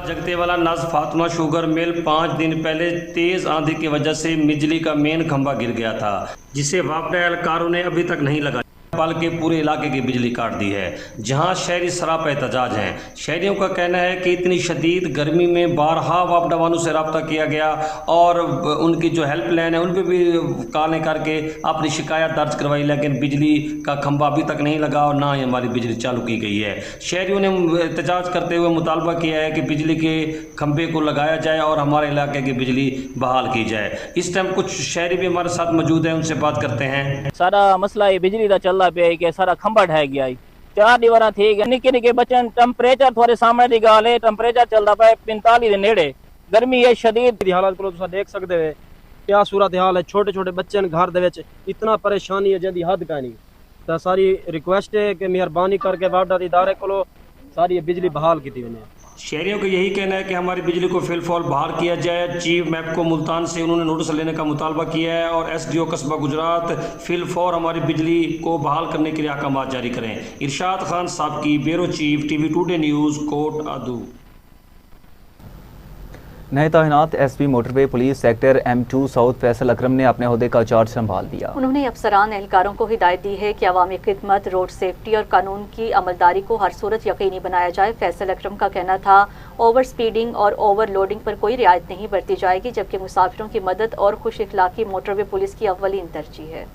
Speaker 14: जगते वाला नज फातिमा शुगर मिल 5 दिन पहले तेज आंधी की वजह से बिजली का मेन खंभा गिर गया था, जिसे वापडा एहलकारों ने अभी तक नहीं लगाया, बल्कि पूरे इलाके की बिजली काट दी है, जहां शहरी सरापा एहतजाज हैं। शहरियों का कहना है कि इतनी शदीद गर्मी में बारहा वापडा वालों से रब्ता किया गया और उनकी जो हेल्पलाइन है उन पर भी कॉलें करके अपनी शिकायत दर्ज करवाई, लेकिन बिजली का खंभा अभी तक नहीं लगा और ना ही हमारी बिजली चालू की गई है। शहरियों ने एहतजाज करते हुए मुतालबा किया है कि बिजली के खंभे को लगाया जाए और हमारे इलाके की बिजली बहाल की जाए। इस टाइम कुछ शहरी भी हमारे साथ मौजूद हैं, उनसे बात करते हैं।
Speaker 16: सारा मसला ये बिजली का चल रहा पे कि सारा खंभा ढह गया, 4 दीवार थी, निके निके बच्चे टैंपरेचर थोड़े सामने की गाल है, टैंपरेचर चलता पे 45 के नेड़े, गर्मी है शदीद।
Speaker 17: हालात को तुम देख सकते हो क्या सूरत हाल है, छोटे छोटे बच्चे घर दे विच इतना परेशानी है जिंदी हद का नहीं। तो सारी रिक्वेस्ट है कि मेहरबानी करके वापडा इदारे को सारी बिजली बहाल की थी।
Speaker 14: शहरियों का यही कहना है कि हमारी बिजली को फिलफौर बहाल किया जाए। चीफ मैपको मुल्तान से उन्होंने नोटिस लेने का मुतालबा किया है और SDO कस्बा गुजरात फिलफौर हमारी बिजली को बहाल करने के लिए अहकाम जारी करें। इरशाद खान साबकी, bureau chief, TV today news, Kot Addu.
Speaker 1: नए तैनात SP motorway police sector M2 south Faisal Akram ने अपने ओहदे का चार्ज संभाल लिया।
Speaker 3: उन्होंने अफसरान एहलकारों को हिदायत दी है कि अवामी खिदमत, रोड सेफ्टी और कानून की अमलदारी को हर सूरत यकीनी बनाया जाए। फैसल अकरम का कहना था ओवर स्पीडिंग और ओवरलोडिंग पर कोई रियायत नहीं बरती जाएगी, जबकि मुसाफिरों की मदद और खुश इखलाकी मोटरवे पुलिस की अव्वलीन तरजीह है।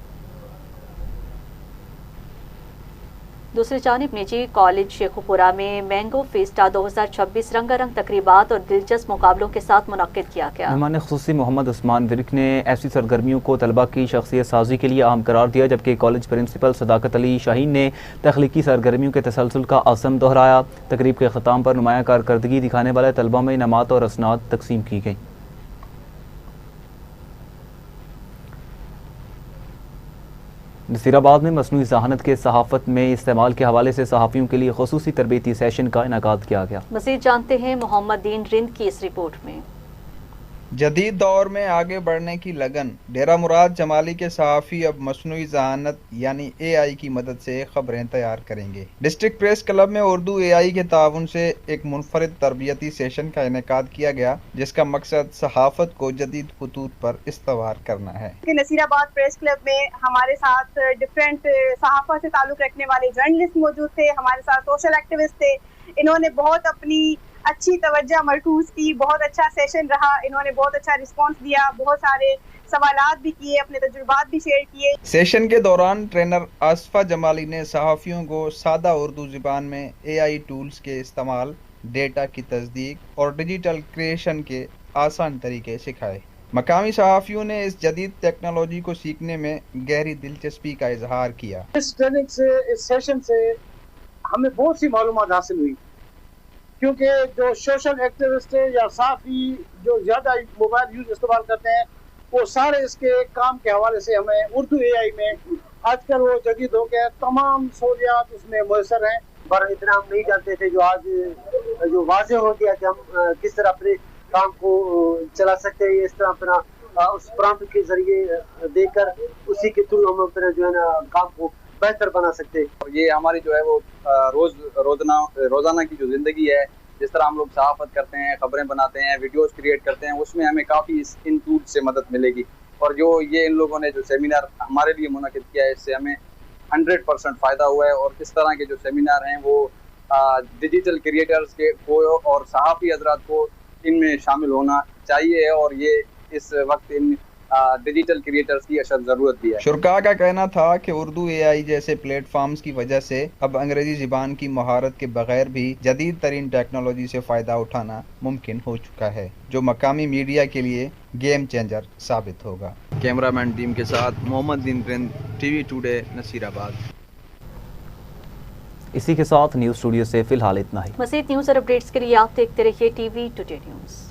Speaker 3: दूसरी जानिब निजी कॉलेज शेखुपुरा में मैंगो फेस्टा 2026 रंगारंग तकरीबात और दिलचस्प मुकाबलों के साथ मुनक्किद किया गया। मेहमान खुसूसी मोहम्मद उस्मान विरक ने ऐसी सरगर्मियों को तलबा की शख्सियत साजी के लिए अहम करार दिया, जबकि कॉलेज प्रिंसिपल सदाकत अली शाहीन ने तख्लीकी सरगर्मियों के तसलसल का आज़म दोहराया। तकरीब के ख़त्म पर नुमाया कारकर्दगी दिखाने वाले तलबा में इनामात और असनाद तकसीम की गई। नसीराबाद में मसनूई ज़हानत के सहाफ़त में इस्तेमाल के हवाले से सहाफ़ियों के लिए खुसूसी तरबेती सेशन का इनेकाद किया गया। मज़ीद जानते हैं मोहम्मद दीन रिंद की इस रिपोर्ट में।
Speaker 18: जदीद दौर में आगे बढ़ने की लगन, डेरा मुराद जमाली के सहाफ़ी अब मसनूई ज़हानत यानी AI की मदद से खबरें तैयार करेंगे। डिस्ट्रिक्ट प्रेस क्लब में उर्दू AI के ताउन से एक मुनफरिद तरबियती सेशन का इनेकाद किया गया, जिसका मकसद सहाफ़त को जदीद खतूत पर इस्तवार करना है।
Speaker 19: नसीराबाद प्रेस क्लब में हमारे साथ डिफरेंट सहाफ़त से ताल्लुक़ रखने वाले जर्नलिस्ट मौजूद थे, हमारे साथ सोशल एक्टिविस्ट थे। इन्होंने बहुत अपनी अच्छी तवज्जो मरकूज की, बहुत अच्छा सेशन रहा, इन्होंने बहुत अच्छा रिस्पांस दिया, बहुत सारे सवालात भी किए, अपने तजुर्बात भी शेयर किए।
Speaker 18: सेशन के दौरान ट्रेनर आसफा जमाली ने सहाफ़ियों को सादा उर्दू ज़ुबान में AI टूल्स के इस्तेमाल, डेटा की तस्दीक और डिजिटल क्रिएशन के आसान तरीके सिखाए। मकामी सहाफ़ियों ने इस जदीद टेक्नोलॉजी को सीखने में गहरी दिलचस्पी का इजहार किया।
Speaker 20: इस ट्रेनिंग से, इस सेशन से हमें बहुत सी मालूमात हासिल हुई, क्योंकि जो सोशल एक्टिविस्ट है या साफ़ी जो ज़्यादा मोबाइल यूज इस्तेमाल करते हैं, वो सारे इसके काम के हवाले से हमें उर्दू AI में आजकल वो जदीद हो गया, तमाम सहूलियात उसमें मैसर हैं।
Speaker 27: पर इतना हम नहीं जानते थे, जो आज जो वाज़ेह हो गया कि हम किस तरह अपने काम को चला सकते हैं। इस तरह अपना उस प्रॉम्प्ट के जरिए देकर उसी के थ्रू हम अपना जो है ना काम को बेहतर बना सकते हैं।
Speaker 28: ये हमारी जो है वो रोजाना की जो जिंदगी है, जिस तरह हम लोग सहाफत करते हैं, खबरें बनाते हैं, वीडियोस क्रिएट करते हैं, उसमें हमें काफ़ी इन टूल्स से मदद मिलेगी। और जो ये इन लोगों ने जो सेमिनार हमारे लिए मुनक़िद किया है, इससे हमें 100% फ़ायदा हुआ है। और इस तरह के जो सेमिनार हैं वो डिजिटल क्रिएटर्स के को और सहाफ़ी हज़रात को इनमें शामिल होना चाहिए, और ये इस वक्त इन डिजिटल क्रिएटर्स की अशद ज़रूरत भी है।
Speaker 18: शुरका का कहना था कि उर्दू AI जैसे प्लेटफॉर्म्स की वजह से अब अंग्रेजी ज़बान की महारत के बगैर भी जदीद तरीन टेक्नोलॉजी से फ़ायदा उठाना मुमकिन हो चुका है, जो मकामी मीडिया के लिए गेम चेंजर साबित होगा। कैमरामैन टीम के साथ मोहम्मद दीन रिंद, TV टुडे, नसीराबाद।
Speaker 1: इसी के साथ न्यूज़ स्टूडियो से फिलहाल इतना ही।
Speaker 3: मज़ीद न्यूज़ और अपडेट्स के लिए आप देखते रहिए TV टुडे न्यूज़।